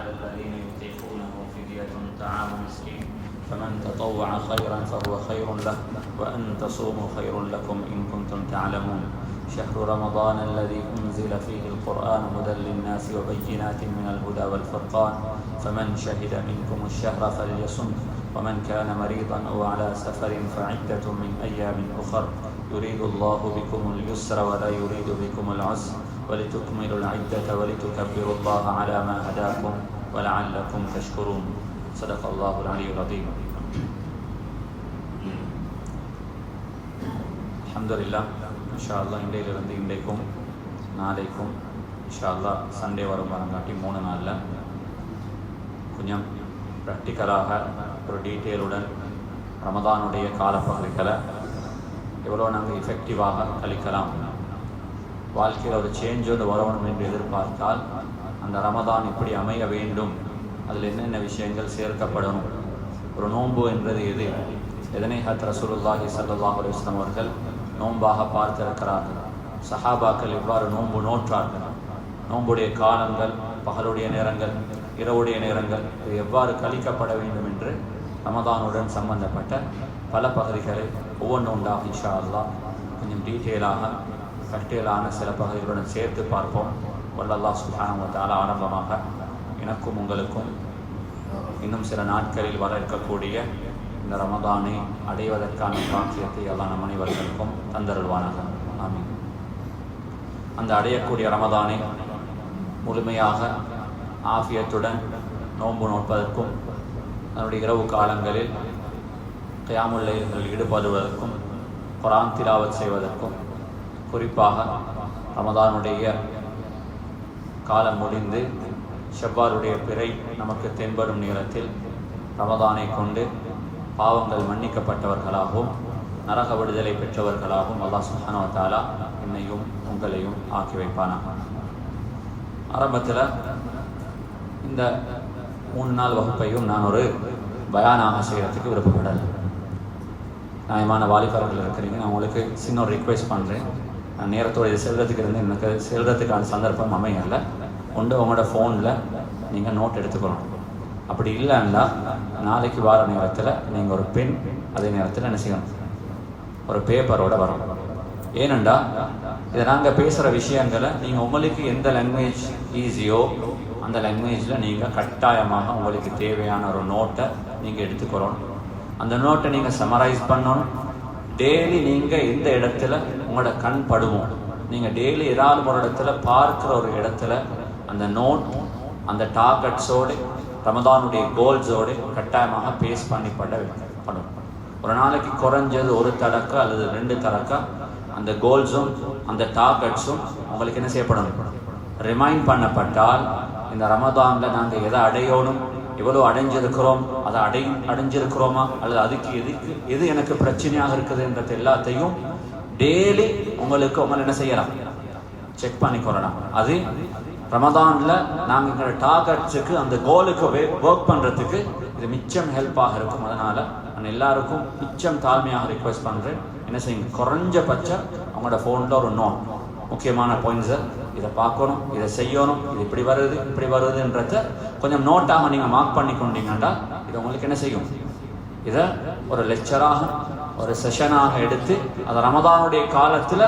على الذين يطيقونه فدية طعام مسكين فمن تطوع خيرا فهو خير له وأن تصوموا خير لكم إن كنتم تعلمون شهر رمضان الذي أنزل فيه القرآن هدى للناس وبينات من الهدى والفرقان فمن شهد منكم الشهر فليصم ومن كان مريضا أو على سفر فعدة من أيام أخر يريد الله بكم اليسر ولا يريد بكم العسر ولتكملوا العدة ولتكبروا الله على ما هداكم ولعلكم تشكرون صدق الله العلي العظيم. அல்ஹம்துலில்லாஹ். இன்ஷா அல்லாஹ் இன்றையிலிருந்து இன்றைக்கும் நாளைக்கும் இன்ஷா அல்லாஹ் சண்டே வரும் வரங்காட்டி 3 நாளில் கொஞ்சம் ப்ராக்டிக்கலாக ஒரு டீட்டெயிலுடன் ரமதானுடைய காலப்பகுதிகளை எவ்வளோ நாங்கள் எஃபெக்டிவாக கழிக்கலாம், வாழ்க்கையில் ஒரு சேஞ்ச் ஒன்று வரணும் என்று எதிர்பார்த்தால் அந்த ரமதான் இப்படி அமைய வேண்டும், அதில் என்னென்ன விஷயங்கள் சேர்க்கப்படணும், ஒரு நோன்பு என்றது எது, எதனை ஹத் ரசூலுல்லாஹி ஸல்லல்லாஹு அலைஹி வஸல்லம் அவர்கள் நோன்பாக பார்த்திருக்கிறார்கள், சஹாபாக்கள் எவ்வாறு நோன்பு நோற்றார்கள், நோன்புடைய காலங்கள், பகலுடைய நேரங்கள், இரவுடைய நேரங்கள் இது எவ்வாறு கழிக்கப்பட வேண்டும் என்று ரமதானுடன் சம்பந்தப்பட்ட பல பகுதிகளை ஒவ்வொன்றும் உண்டாக இன்ஷா அல்லாஹ் கொஞ்சம் டீட்டெயிலாக கட்டேலான சில பகுதிகளுடன் சேர்த்து பார்ப்போம். வல்லல்லாஹ் சுப்ஹானஹு வ தஆலா ஆரம்பமாக எனக்கும் உங்களுக்கும் இன்னும் சில நாட்களில் வர இருக்கக்கூடிய இந்த ரமதானை அடைவதற்கான பாக்கியத்தை அல்லாஹ் நம் அனைவர்களுக்கும் தந்தருள்வானாக. ஆமீன். அந்த அடையக்கூடிய ரமதானை முழுமையாக ஆஃபியத்துடன் நோன்பு நோட்பதற்கும் அதனுடைய இரவு காலங்களில் கியாமுல் லைல்களில் ஈடுபடுவதற்கும் குர்ஆன் திலாவத் செய்வதற்கும் குறிப்பாக ரமதானுடைய காலம் முடிந்து ஷவ்வாலுடைய பிறை நமக்கு தென்படும் நேரத்தில் ரமதானை கொண்டு பாவங்கள் மன்னிக்கப்பட்டவர்களாகவும் நரக விடுதலை பெற்றவர்களாகவும் அல்லாஹ் சுப்ஹானஹு வ தஆலா என்னையும் உங்களையும் ஆக்கி வைப்பானாக. ஆரம்பத்தில் இந்த 3 நாள் வகுப்பையும் நான் ஒரு பயானாக செய்கிறதுக்கு விருப்பப்படலை. நியாயமான வாலிபர்கள் இருக்கிறீங்க, நான் உங்களுக்கு சின்ன ஒரு ரிக்வெஸ்ட் பண்ணுறேன். நான் நேரத்தோடு இது செல்றதுக்கு இருந்து எனக்கு செல்றதுக்கான சந்தர்ப்பம் அமையலை. ஒன்று உங்களோட ஃபோனில் நீங்கள் நோட் எடுத்துக்கணும். அப்படி இல்லைன்னா நாளைக்கு வார நேரத்தில் நீங்கள் ஒரு பென் அதே நேரத்தில் என்ன செய்யணும், ஒரு பேப்பரோட வரணும். ஏனெண்டா இதை நாங்கள் பேசுகிற விஷயங்களை நீங்கள் உங்களுக்கு எந்த லாங்குவேஜ் ஈஸியோ அந்த லாங்குவேஜில் நீங்கள் கட்டாயமாக உங்களுக்கு தேவையான ஒரு நோட்டை நீங்கள் எடுத்துக்கிறோம். அந்த நோட்டை நீங்கள் சம்மரைஸ் பண்ணணும். டெய்லி நீங்கள் எந்த இடத்துல உங்களோட கண் படுவோம், நீங்கள் டெய்லி ஏதாவது ஒரு இடத்துல பார்க்குற ஒரு இடத்துல அந்த நோட் அந்த டார்கெட்ஸோடு ரமதானுடைய கோல்ஸோடு கட்டாயமாக பேஸ் பண்ணி பண்ணணும். ஒரு நாளைக்கு குறைஞ்சது 1 தடக்கா அல்லது 2 தடக்கா அந்த கோல்ஸும் அந்த டார்கெட்ஸும் உங்களுக்கு என்ன செய்யப்படணும், ரிமைண்ட் பண்ணப்பட்டால் இந்த ரமதானில் நாங்கள் எதை அடையணும், எவ்வளோ அடைஞ்சிருக்கிறோம், அதை அடைஞ்சிருக்கிறோமா அல்லது அதுக்கு எது எனக்கு பிரச்சனையாக இருக்குதுன்றது எல்லாத்தையும் டெய்லி உங்களை என்ன செய்யலாம், செக் பண்ணிக்கொள்ளலாம். அது ரமதானில் நாங்கள் எங்களோட டார்கெட்ஸுக்கு அந்த கோலுக்கு ஒர்க் பண்ணுறதுக்கு இது மிச்சம் ஹெல்ப்பாக இருக்கும். அதனால் நான் எல்லாருக்கும் மிச்சம் தாழ்மையாக ரிக்வெஸ்ட் பண்ணுறேன், என்ன செய்யுங்க, குறைஞ்சபட்சம் அவங்களோட ஃபோனில் ஒரு நோட், முக்கியமான பாயிண்ட்ஸை இதை பார்க்கணும், இதை செய்யணும், இது இப்படி வருதுன்றத கொஞ்சம் நோட்டாக நீங்கள் மார்க் பண்ணி கொண்டீங்கன்னா இது உங்களுக்கு என்ன செய்யும், இதை ஒரு லெக்சராக ஒரு செஷனாக எடுத்து அதை ரமதானுடைய காலத்தில்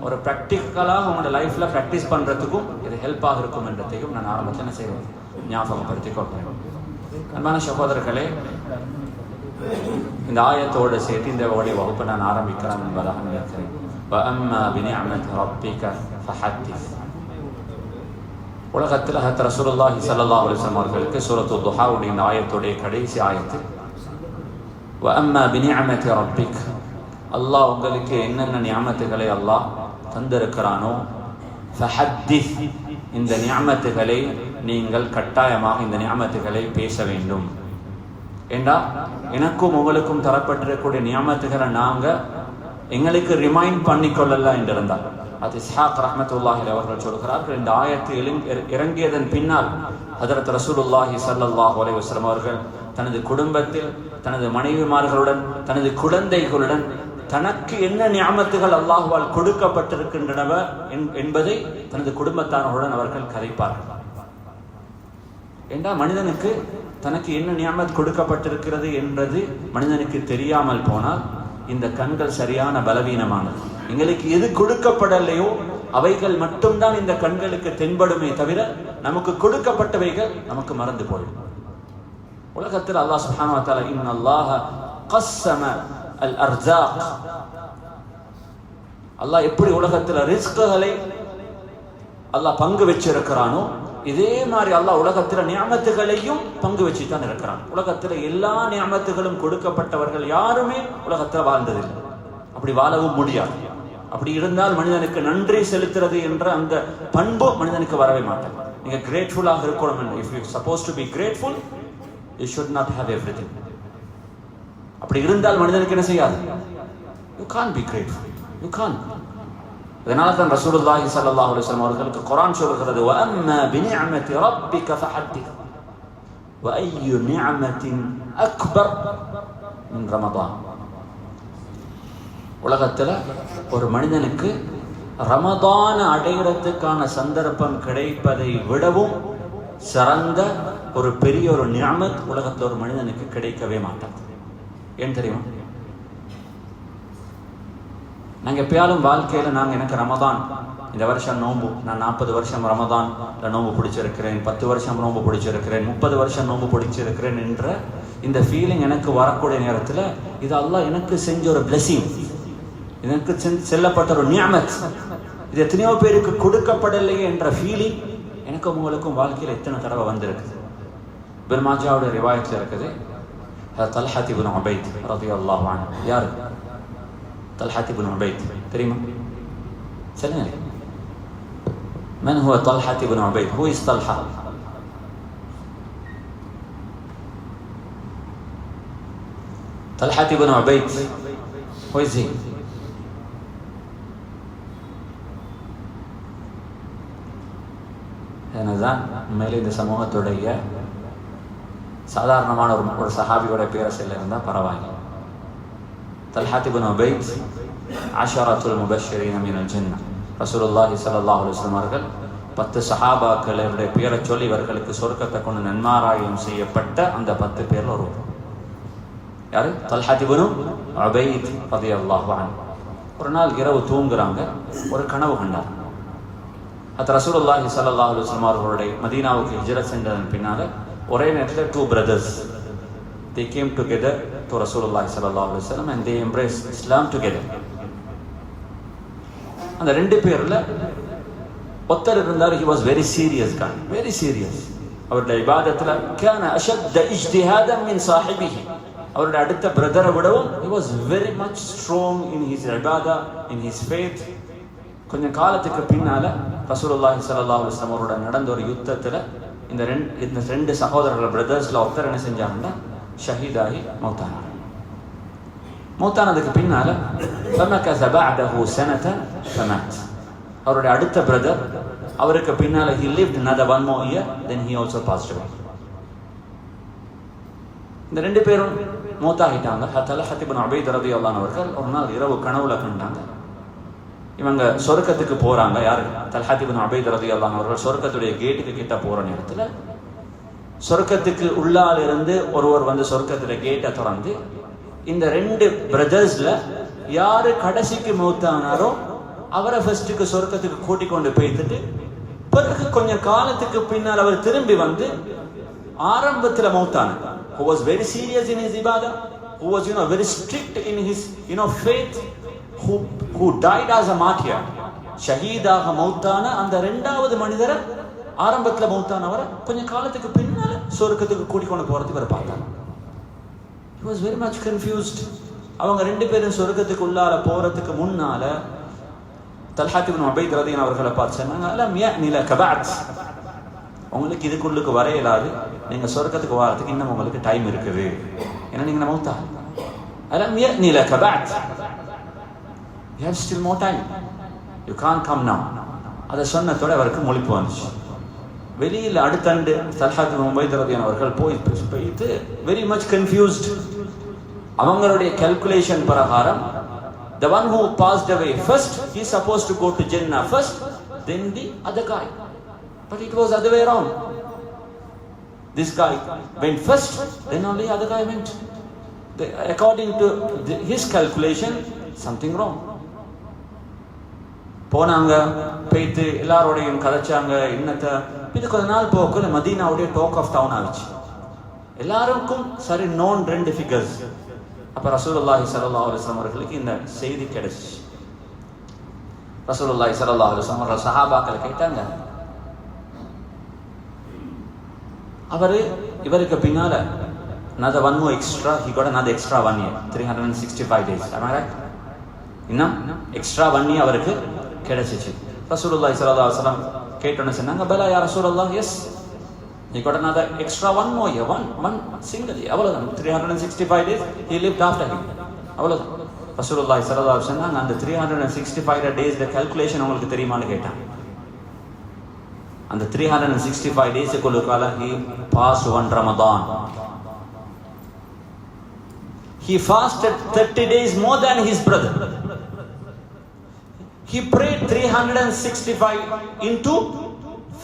ஒரு ப்ராக்டிக்கலாக உங்களோட லைஃப்பில் ப்ராக்டிஸ் பண்ணுறதுக்கும் இது ஹெல்ப்பாக இருக்கும் என்றதையும் நான் ஆரம்பத்தில் என்ன செய்வேன், ஞாபகப்படுத்திக் கொள்கிறேன். அன்பான சகோதரர்களே, இந்த ஆயத்தோடு சேர்த்து இந்த வகுப்பை நான் ஆரம்பிக்கிறேன் என்பதாக நினைக்கிறேன். وَأَمَّا بِنِعْمَةِ رَبِّكَ فَحَدِّثْ. உலகத்தில் ஹத் ரசூலுல்லாஹி ஸல்லல்லாஹு அலைஹி வஸல்லம் அவர்களுக்கு சூரத்து துஹாவுடைய இந்த ஆயத்துடைய கடைசி ஆயத்து وَأَمَّا بِنِعْمَةِ رَبِّكَ, அல்லாஹ் உங்களுக்கு என்னென்ன நியாமத்துகளை அல்லாஹ் தந்திருக்கிறானோ ஃபஹத்திஸ், இந்த நியாமத்துகளை நீங்கள் கட்டாயமாக இந்த நியாமத்துகளை பேச வேண்டும். ஏண்டா எனக்கும் உங்களுக்கும் தரப்பட்டிருக்கக்கூடிய நியாமத்துகளை நாங்கள் எங்களுக்கு ரிமைண்ட் பண்ணிக்கொள்ளல என்றிருந்தார். அது இஸ்ஹாக் ரஹ்மத்துல்லாஹி அவர்கள் சொல்கிறார்கள், இந்த ஆயத்து இறங்கியதன் பின்னால் ஹஜ்ரத் ரசூலுல்லாஹி ஸல்லல்லாஹு அலைஹி வஸல்லம் அவர்கள் தனது குடும்பத்தில் தனது மனைவிமார்களுடன் தனது குழந்தைகளுடன் தனக்கு என்ன நியாமத்துகள் அல்லாஹ்வால் கொடுக்கப்பட்டிருக்கின்றன என்பதை தனது குடும்பத்தார்களுடன் அவர்கள் கதைப்பார்கள். ஏண்டா மனிதனுக்கு தனக்கு என்ன நியமத் கொடுக்கப்பட்டிருக்கிறது என்றது மனிதனுக்கு தெரியாமல் போனால் இந்த கண்கள் சரியான பலவீனமானது. எங்களுக்கு எது கொடுக்கப்படலையோ அவைகள் மட்டும்தான் இந்த கண்களுக்கு தென்படுமே தவிர நமக்கு கொடுக்கப்பட்டவைகள் நமக்கு மறந்து போயிடும். உலகத்தில் அல்லாஹ் சுப்ஹானஹு வ தஆலா இன்னல்லாஹ கஸ்ஸம அல் அர்ஸாக், அல்லாஹ் எப்படி உலகத்தில் ரிஸ்குகளை அல்லாஹ் பங்கு வச்சிருக்கிறானோ இதே மாதிரி அல்லாஹ் உலகத்தில் நியமத்துகளையும் பங்கு வச்சு தான் இருக்கிறான். உலகத்தில் எல்லா நியமத்துகளும் கொடுக்கப்பட்டவர்கள் யாருமே உலகத்தில் வாழ்ந்ததில்லை, அப்படி வாழவும் முடியாது. அப்படி இருந்தால் மனிதனுக்கு நன்றி செலுத்துறது என்ற அந்த பண்பு மனிதனுக்கு வரவே மாட்டேன். நீங்க கிரேட்ஃபுல்லாக இருக்கணும். If you suppose to be grateful you should not have everything. அப்படி இருந்தால் மனிதனுக்கு என்ன செய்யாது? You can be grateful, you can. அதனால தான் ரசூலுல்லாஹி ஸல்லல்லாஹு அலைஹி வஸல்லம் அவர்களுக்கு குர்ஆன் சொல்கிறது, வ அம்மா பினிஅமதி ரப்பிக ஃபஹத்திஸ் வ அய்யு நிஅமத்தின் அக்பர் மின் ரமதான். உலகத்தில் ஒரு மனிதனுக்கு ரமதான அடைகிறதுக்கான சந்தர்ப்பம் கிடைப்பதை விடவும் சிறந்த ஒரு பெரிய ஒரு நிஅமத் உலகத்தில் ஒரு மனிதனுக்கு கிடைக்கவே மாட்டாது. ஏன் தெரியுமா? நாங்கள் எப்பயாலும் வாழ்க்கையில் எனக்கு ரமதான் இந்த வருஷம் நோன்பு, நான் 40 வருஷம் ரமதான் நோன்பு பிடிச்சிருக்கிறேன், 10 வருஷம் நோன்பு பிடிச்சிருக்கிறேன், 30 வருஷம் நோன்பு பிடிச்சிருக்கிறேன் என்ற இந்த ஃபீலிங் எனக்கு வரக்கூடிய நேரத்தில் இது அல்லாஹ் எனக்கு செஞ்ச ஒரு பிளெஸிங், எனக்கு செல்லப்பட்ட ஒரு நியமத். இது எத்தனையோ பேருக்கு கொடுக்கப்படலையே என்ற ஃபீலிங் எனக்கும் உங்களுக்கும் வாழ்க்கையில் எத்தனை தடவை வந்திருக்கு. இப்னு மாஜாவுடைய ரிவாயத்தில் இருக்குது, தல்ஹா இப்னு உபைத் ரலியல்லாஹு அன்ஹு. யார் தல்ஹா இப்னு உபைத் தெரியுமா? சொல்லுங்க. من هو طلحة بن عبيد؟ Who is طلحة? طلحة بن عبيد, who is he? என்னதான் மேலே இந்த சமூகத்துடைய சாதாரணமான ஒரு சஹாபியோட பேரை சொல்ல இருந்தால் பரவாயில்லை. தல்ஹா இப்னு உபைத் அஷரத்துல் முபஷ்ஷிரீன மினல் ஜன்னah. ரசூலுல்லாஹி ஸல்லல்லாஹு அலைஹி வஸல்லம் அவர்கள் 10 சஹாபாக்களுடைய பேரை சொல்லி இவர்களுக்கு சொர்க்கத்தை கொண்டு நன்மாராயம் செய்யப்பட்ட அந்த 10 பேர்ல ஒருவர். யாரு? தல்ஹா இப்னு உபைத் ரலியல்லாஹு அன்ஹு. ஒரு நாள் இரவு தூங்குறாங்க, ஒரு கனவு கண்டார். அது ரசூலுல்லாஹி ஸல்லல்லாஹு அலைஹி வஸல்லம் அவர்களுடைய மதீனாவுக்கு ஹிஜ்ரத் சென்றதன் பின்னால ஒரே நேரத்தில் 2 brothers they came together to Rasulullah sallallahu alaihi wasallam and they embraced Islam together. அந்த 2 பேர்ல ஒருத்தர் இருந்தார், he was very serious guy, very serious. அவருடைய இபாதத்துல كان اشد اجتهادا من صاحبه. அவருடைய அடுத்த பிரதரை விடவும் he was very much strong in his ibadah, in his faith. கொஞ்ச காலத்துக்கு பின்னால ரசூலுல்லாஹி ஸல்லல்லாஹு அலைஹி வஸல்லம் அவரோட நடந்த ஒரு யுத்தத்துல இந்த 2 சகோதரர்கள் பிரதர்ஸ்ல ஒருத்தர் என்ன செஞ்சாங்கன்னா ஷஹீதாகி மௌத்தானார். மௌத்தானதுக்கு பின்னால فمكث بعده سنة فمات. அவருடைய அடுத்த பிரதர் அவருக்கு பின்னால he lived another 1 more year, then he also passed away. இந்த 2 பேரும் மௌத்தாகிட்டாங்க. தல்ஹா இப்னு உபைத் ரலியல்லாஹு அன்ஹு அவர்கள் ஒரு நாள் இரவு கனவுல கண்டாங்க, இவங்க சொர்க்கத்துக்கு போறாங்க. யாரு? தல்ஹா இப்னு உபைத் ரலியல்லாஹு அன்ஹு அவர்கள் சொர்க்கத்துடைய கேட்டுக்கு கிட்ட போற நேரத்துல சொர்க்கத்துக்கு உள்ளால இருந்து ஒருவர் வந்து சொர்க்கத்துல கேட்டை திறந்து இந்த 2 பிரதர்ஸ்ல யாரு கடைசிக்கு மௌத்தானாரோ அவரை ஃபர்ஸ்ட்டுக்கு சொர்க்கத்துக்கு கூட்டி கொண்டு போயிட்டு பிறகு கொஞ்ச காலத்துக்கு பின்னால் அவர் திரும்பி வந்து ஆரம்பத்துல மௌத்தானார். who was very serious in his ibadah, who was very strict in his faith, who died as a martyr. ஷஹீதாக மௌத்தான அந்த 2வது மனிதரை ஆரம்பத்துல மௌத்தானவரை கொஞ்ச காலத்துக்கு பின்னால சொர்க்கத்துக்கு கூட்டி கொண்டு போறதுக்கு இவர் பார்த்தார். he was very much confused. அவங்க 2 பேரும் சொர்க்கத்துக்கு உள்ளால போறதுக்கு முன்னால தல்ஹா இப்னு உபைத் ரலியல்லாஹு அவர்களை பார்த்து சொன்னாங்க, அலம் யஅனி லக பஅத், உங்களுக்கு இதுக்குள்ளுக்கு வர இயலாது, நீங்க சொர்க்கத்துக்கு வரதுக்கு இன்னும் உங்களுக்கு டைம் இருக்குது, ஏன்னா நீங்க மௌத்தா. அலம் யஅனி லக பஅத், you have still more time, you can't come now. அதை சொன்னதோட அவருக்கு முழிப்பு வந்துச்சு. வெளியில் அடுத்தண்டு தல்ஹா இப்னு உபைத் ரலியல்லாஹு அவர்கள் போயிட்டு வெரி மச் கன்ஃபியூஸ்ட். அவங்களுடைய கால்குலேஷன் பிரகாரம் the one who passed away first, he is supposed to go to Jannah first, then the other guy. But it was other way around. This guy went first, then only other guy went. According to his calculation, something wrong. போனாங்க, போயிட்டு எல்லாரோடையும் கதைச்சாங்க. இன்னத்தை இது கொஞ்ச நாள் போக்குள்ள மதீனாவுடைய talk of down ஆகிச்சு. எல்லாருக்கும் சரி known 2 figures. அப்ப ரசூலுல்லாஹி ஸல்லல்லாஹு அலைஹி வஸல்லம் அவர்களுக்கு இந்த செய்தி கிடைச்சிச்சு. ரசூலுல்லாஹி ஸல்லல்லாஹு அலைஹி வஸல்லம் அவர்கள் சஹாபாக்கள் கேட்டாங்க, அவரு இவருக்கு பின்னால another one more extra, he got another extra 1 year, 365 days. Am I right? இன்னும் எக்ஸ்ட்ரா 1 year அவருக்கு கிடைச்சிச்சு. ரசூலுல்லாஹி ஸல்லல்லாஹு அலைஹி வஸல்லம் கேட்டோன்னு சொன்னாங்க, பலா யா ரசூலுல்லாஹ், S, he got another extra 1 more year, one single year. அவ்வளவுதான், 365 days he lived after him. அவ்வளவுதான். ரசூலுல்லாஹி ஸல்லல்லாஹு அலைஹி வஸல்லம் அந்த 365 days கால்குலேஷன் உங்களுக்கு தெரியுமான்னு கேட்டாங்க. அந்த 365 days குள்ளால he passed one Ramadan. He fasted 30 days more than his brother. He prayed 365 into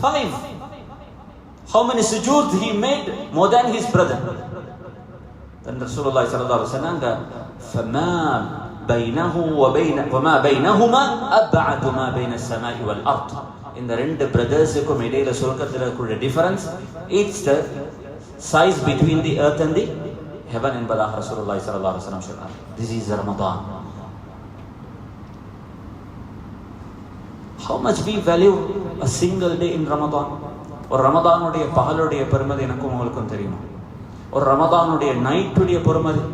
5. How many sujood he made more than his brother? Then Rasulullah sallallahu alaihi wasallam فما بينه وما بينهما أبعد ما بين السماء والأرض. இந்த ரெண்டு பிரதர்ஸுக்கும் இடையில சொர்க்கத்துல இருக்கிற difference, it's the size between the earth and the heaven என்பதாக ரசூலுல்லாஹி ஸல்லல்லாஹு அலைஹி வஸல்லம் சொன்னார். This is Ramadan. How much we value a single day in Ramadan? ஒரு ரமதானுடைய பகலுடைய பெருமதி எனக்கும் உங்களுக்கும் தெரியுமா? ஒரு ரமதானுடைய நைட்டுடைய பெருமதி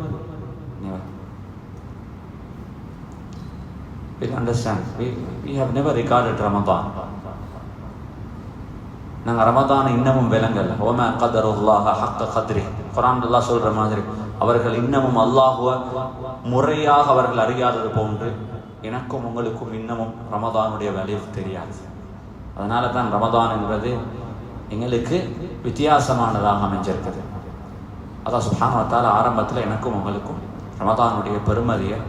we understand. We have never regarded Ramadan. நாங்க ரமதானை இன்னமும் விளங்கல. வமா கதருல்லாஹ ஹக்க கத்ரி. குர்ஆன் அல்லாஹ் சொல்ற மாதிரி அவர்கள் இன்னமும் அல்லாஹ்வை முறையாக அவர்கள் அறியாதது போன்று எனக்கும் உங்களுக்கும் இன்னமும் ரமதானுடைய வேல்யூ தெரியாது. அதனால தான் ரமதான் என்பது எங்களுக்கு வித்தியாசமானதாக அமைஞ்சிருக்குது. அல்லாஹ் சுப்ஹானஹு வ தஆலா ஆரம்பத்தில் எனக்கும் உங்களுக்கும் ரமதானுடைய பெருமதியை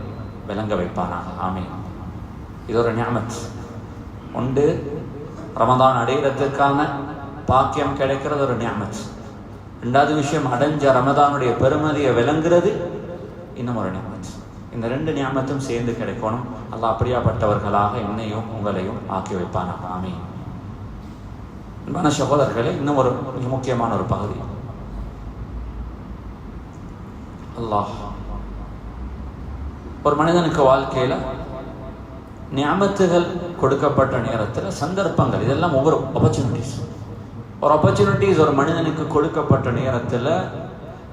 விளங்க வைப்பானாக. ஆமீன். இது ஒரு நிஅமத். ஒன்று, ரமதான் அடைகிறதுக்கான பாக்கியம் கிடைக்கிறது ஒரு நிஅமத். ரெண்டாவது விஷயம், அடைஞ்ச ரமதானுடைய பெருமதியை விளங்குறது இன்னும் ஒரு நிஅமத். இந்த ரெண்டு நிஅமத்தும் சேர்ந்து கிடைக்கணும். அல்லாஹ் அப்படியாப்பட்டவர்களாக என்னையும் உங்களையும் ஆக்கி வைப்பானாக. ஆமீன். அன்பான சகோதரர்களே, இன்னும் ஒரு மிக முக்கியமான ஒரு பகுதி. அல்லாஹ் ஒரு மனிதனுக்கு வாழ்க்கையில நியமத்துகள் கொடுக்கப்பட்ட நேரத்தில் சந்தர்ப்பங்கள், இதெல்லாம் ஒவ்வொரு ஆப்பர்ச்சுனிட்டிஸ் ஒரு மனிதனுக்கு கொடுக்கப்பட்ட நேரத்தில்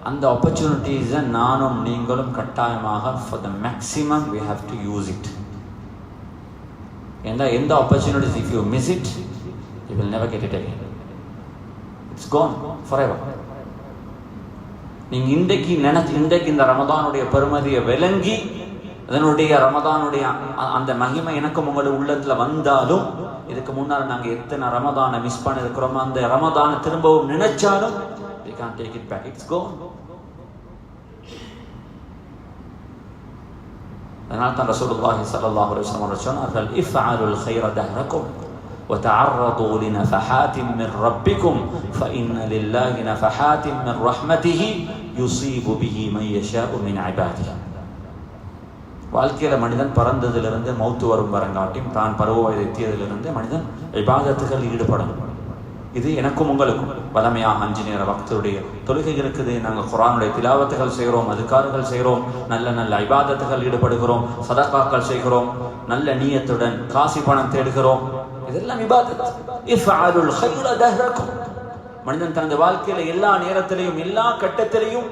அந்த ஆப்பர்ச்சுனிட்டிஸை நானும் நீங்களும் கட்டாயமாக for the maximum we have to use it. எந்த opportunities if you miss it you will never get it again. It's gone forever. நீங்க இன்றைக்கு இந்த ரமதானுடைய பெருமதியை விளங்கி அதனுடைய ரமதானுடைய அந்த மகிமை எனக்கும் உங்களுடைய உள்ளத்துல வந்தாலும், இதுக்கு முன்னால் நாங்க எத்தனை ரமதானை மிஸ் பண்ணிருக்கிறோம், அந்த ரமதானை திரும்பவும் நினைச்சாலும் we can't take it back. It's gone. அதனால தான் ரசூலுல்லாஹி ஸல்லல்லாஹு அலைஹி வஸல்லம் சொன்னார்கள், இஃஅலுல் கைர தஹரக்கும் وتعرضوا لنفحات من ربكم فإن لله نفحات من رحمته يصيب به من يشاء من عباده. வாழ்க்கையில மனிதன் பிறந்ததிலிருந்து மௌத்து வரும் வரங்காட்டியும் தான் பருவ வயது எத்தியதிலிருந்து மனிதன் இபாதத்துகள் ஈடுபடணும். இது எனக்கும் உங்களுக்கும் வளமையாக 5 நேர வக்துடைய தொழுகை இருக்குது. நாங்கள் குர்ஆனுடைய திலாவத்துகள் செய்கிறோம், அதுகார்கள் செய்கிறோம், நல்ல நல்ல இபாதத்துகள் ஈடுபடுகிறோம், சதகாக்கள் செய்கிறோம், நல்ல நியத்துடன் காசி பணம் தேடுகிறோம். இதெல்லாம் இபாதத். இஃஅலுல் கைர தஹரக்கும். மனிதன் தனது வாழ்க்கையில எல்லா நேரத்திலையும் எல்லா கட்டத்திலையும்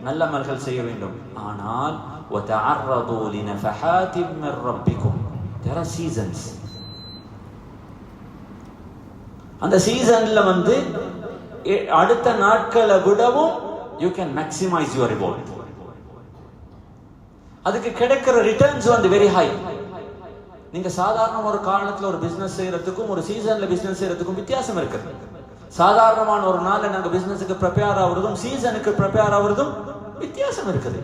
நல்ல அமல்கள் செய்ய வேண்டும். ஆனால் وتعرضوا لنفحات من ربكم. There are seasons. அந்த சீசன்ல அடுத்த நாட்களை விடவும் you can maximize your reward. அதுக்கு கிடைக்கிற ரிட்டர்ன்ஸ் very high. நீங்க சாதாரண ஒரு காலத்துல ஒரு பிசினஸ் செய்யறதுக்கும் ஒரு சீசன்ல பிசினஸ் செய்யறதுக்கும் வித்தியாசம் இருக்கு. சாதாரணமான ஒரு நாள்ல நாங்க பிசினஸுக்கு ப்ரிப்பேர் ஆகுறதும் சீசனுக்கு ப்ரிப்பேர் ஆகுறதும் வித்தியாசம் இருக்குது.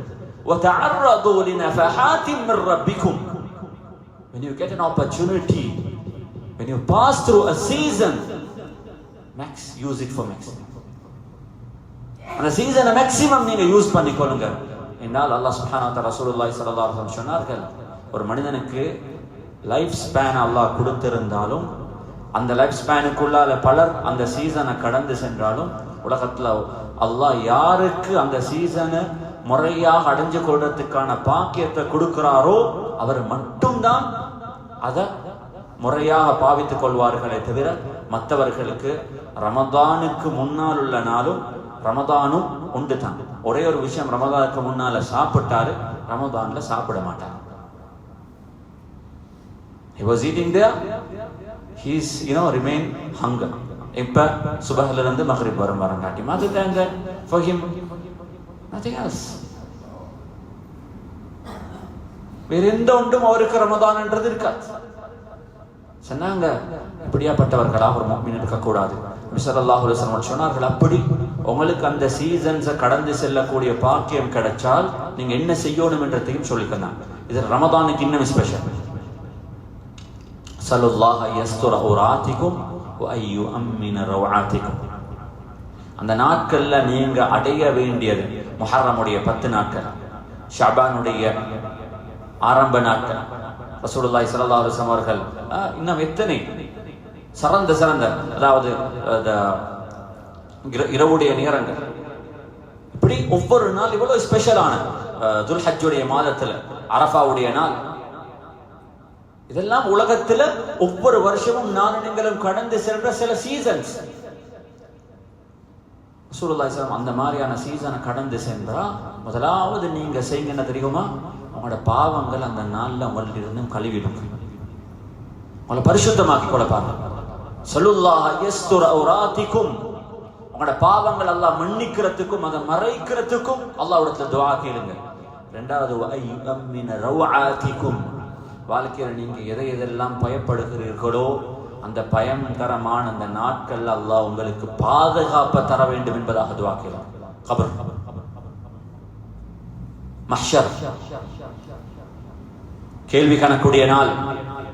وَتَعَرَّضُوا لِنَفَحَاتٍ مِّن رَّبِّكُمْ. When you get an opportunity, when you pass through a season, use it for maximum. அந்த சீசனை மேக்ஸிமம் நீங்க யூஸ் பண்ணிக்கொள்ளுங்க. என்னால் அல்லாஹ் சுப்ஹானஹு வ தஆலா ரசூலுல்லாஹி ஸல்லல்லாஹு அலைஹி வஸல்லம் சொன்னார்கள், ஒரு மனிதனுக்கு லைஃப் ஸ்பேன் அல்லாஹ் கொடுத்திருந்தாலும் அந்த லைஃப் ஸ்பேனுக்குள்ளால பலர் அந்த சீசனை கடந்து சென்றாலும் உலகத்துல அல்லாஹ் யாருக்கு அந்த சீசனை முறையாக அடைஞ்சு கொள்றதுக்கான பாக்கியத்தை கொடுக்கிறாரோ அவர் மட்டும்தான் அதை முறையாக பாவித்துக் கொள்வார்களே தவிர மற்றவர்களுக்கு ரமதானுக்கு முன்னால் உள்ள நாளும் ரமதானும் உண்டு தான். ஒரே ஒரு விஷயம், ரமதானுக்கு முன்னால சாப்பிட்டாரு, ரமதான்ல சாப்பிட மாட்டார். He was eating there, he's remain hunger. இப்ப சுபஹ்ல இருந்து Maghrib வரங்காட்டி other than that for him nothing else. வேற எந்த ஒன்றும் அவருக்கு ரமதான்ன்றது இருக்காது. சொன்னாங்க, இப்படியாப்பட்டவர்களாக ஒரு முஃமின் இருக்கக்கூடாது. நபி ஸல்லல்லாஹு அலைஹி வஸல்லம் சொன்னார்கள், அப்படி உங்களுக்கு அந்த சீசன்ஸை கடந்து செல்லக்கூடிய பாக்கியம் கிடைச்சால் நீங்க என்ன செய்யணும் என்றதையும் சொல்லிக்கலாம். இது ரமதானுக்கு இன்னும் ஸ்பெஷல். ஸல்லல்லாஹு யஸ்துர உராத்திக்கும் வ அய்யுஅம்மின ரவாத்திக்கும். அந்த நாட்கள்ல நீங்க அடைய வேண்டியது முஹர்ரமுடைய 10 நாட்கள், ஷஅபானுடைய ஆரம்ப நாட்கள். ரசூலுல்லாஹி ஸல்லல்லாஹு அலைஹி வஸல்லம் அவர்கள் இன்னும் எத்தனை சிறந்த அதாவது இரவுடைய நேரங்கள், இப்படி ஒவ்வொரு நாள் இவ்வளவு ஸ்பெஷலான துல்ஹஜ்ஜுடைய மாதத்துல அரஃபாவுடைய நாள், இதெல்லாம் உலகத்துல ஒவ்வொரு வருஷமும் நானும் கடந்து சென்ற சில சீசன்ஸ். ரசூலுல்லாஹி ஸல்லல்லாஹு அந்த மாதிரியான சீசனை கடந்து சென்றா முதலாவது நீங்க செய்யுங்க என்ன தெரியுமா? உங்களோட பாவங்கள் அந்த நாள்ல உங்களிலிருந்து கழுவிடும், உங்களை பரிசுத்தமாக்கி கொள்ள பாருங்க. ஸல்லல்லாஹு யஸ்துர உராத்திக்கும், உங்களோட பாவங்கள் அல்லாஹ் மன்னிக்கிறதுக்கும் அதை மறைக்கிறதுக்கும் அல்லாஹ்விடத்துல துஆ கேளுங்க. இரண்டாவது வஅய்யுஅம்மின ரவாத்திக்கும், வாழ்க்கையில் நீங்க எதையெல்லாம் பயப்படுகிறீர்களோ அந்த பயங்கரமான அந்த நாட்கள் அல்லாஹ் உங்களுக்கு பாதுகாப்பை தர வேண்டும் என்பதாக துஆ கேளுங்க. கபர், மஹ்ஷர், கேள்வி கணக்குடைய நாள்.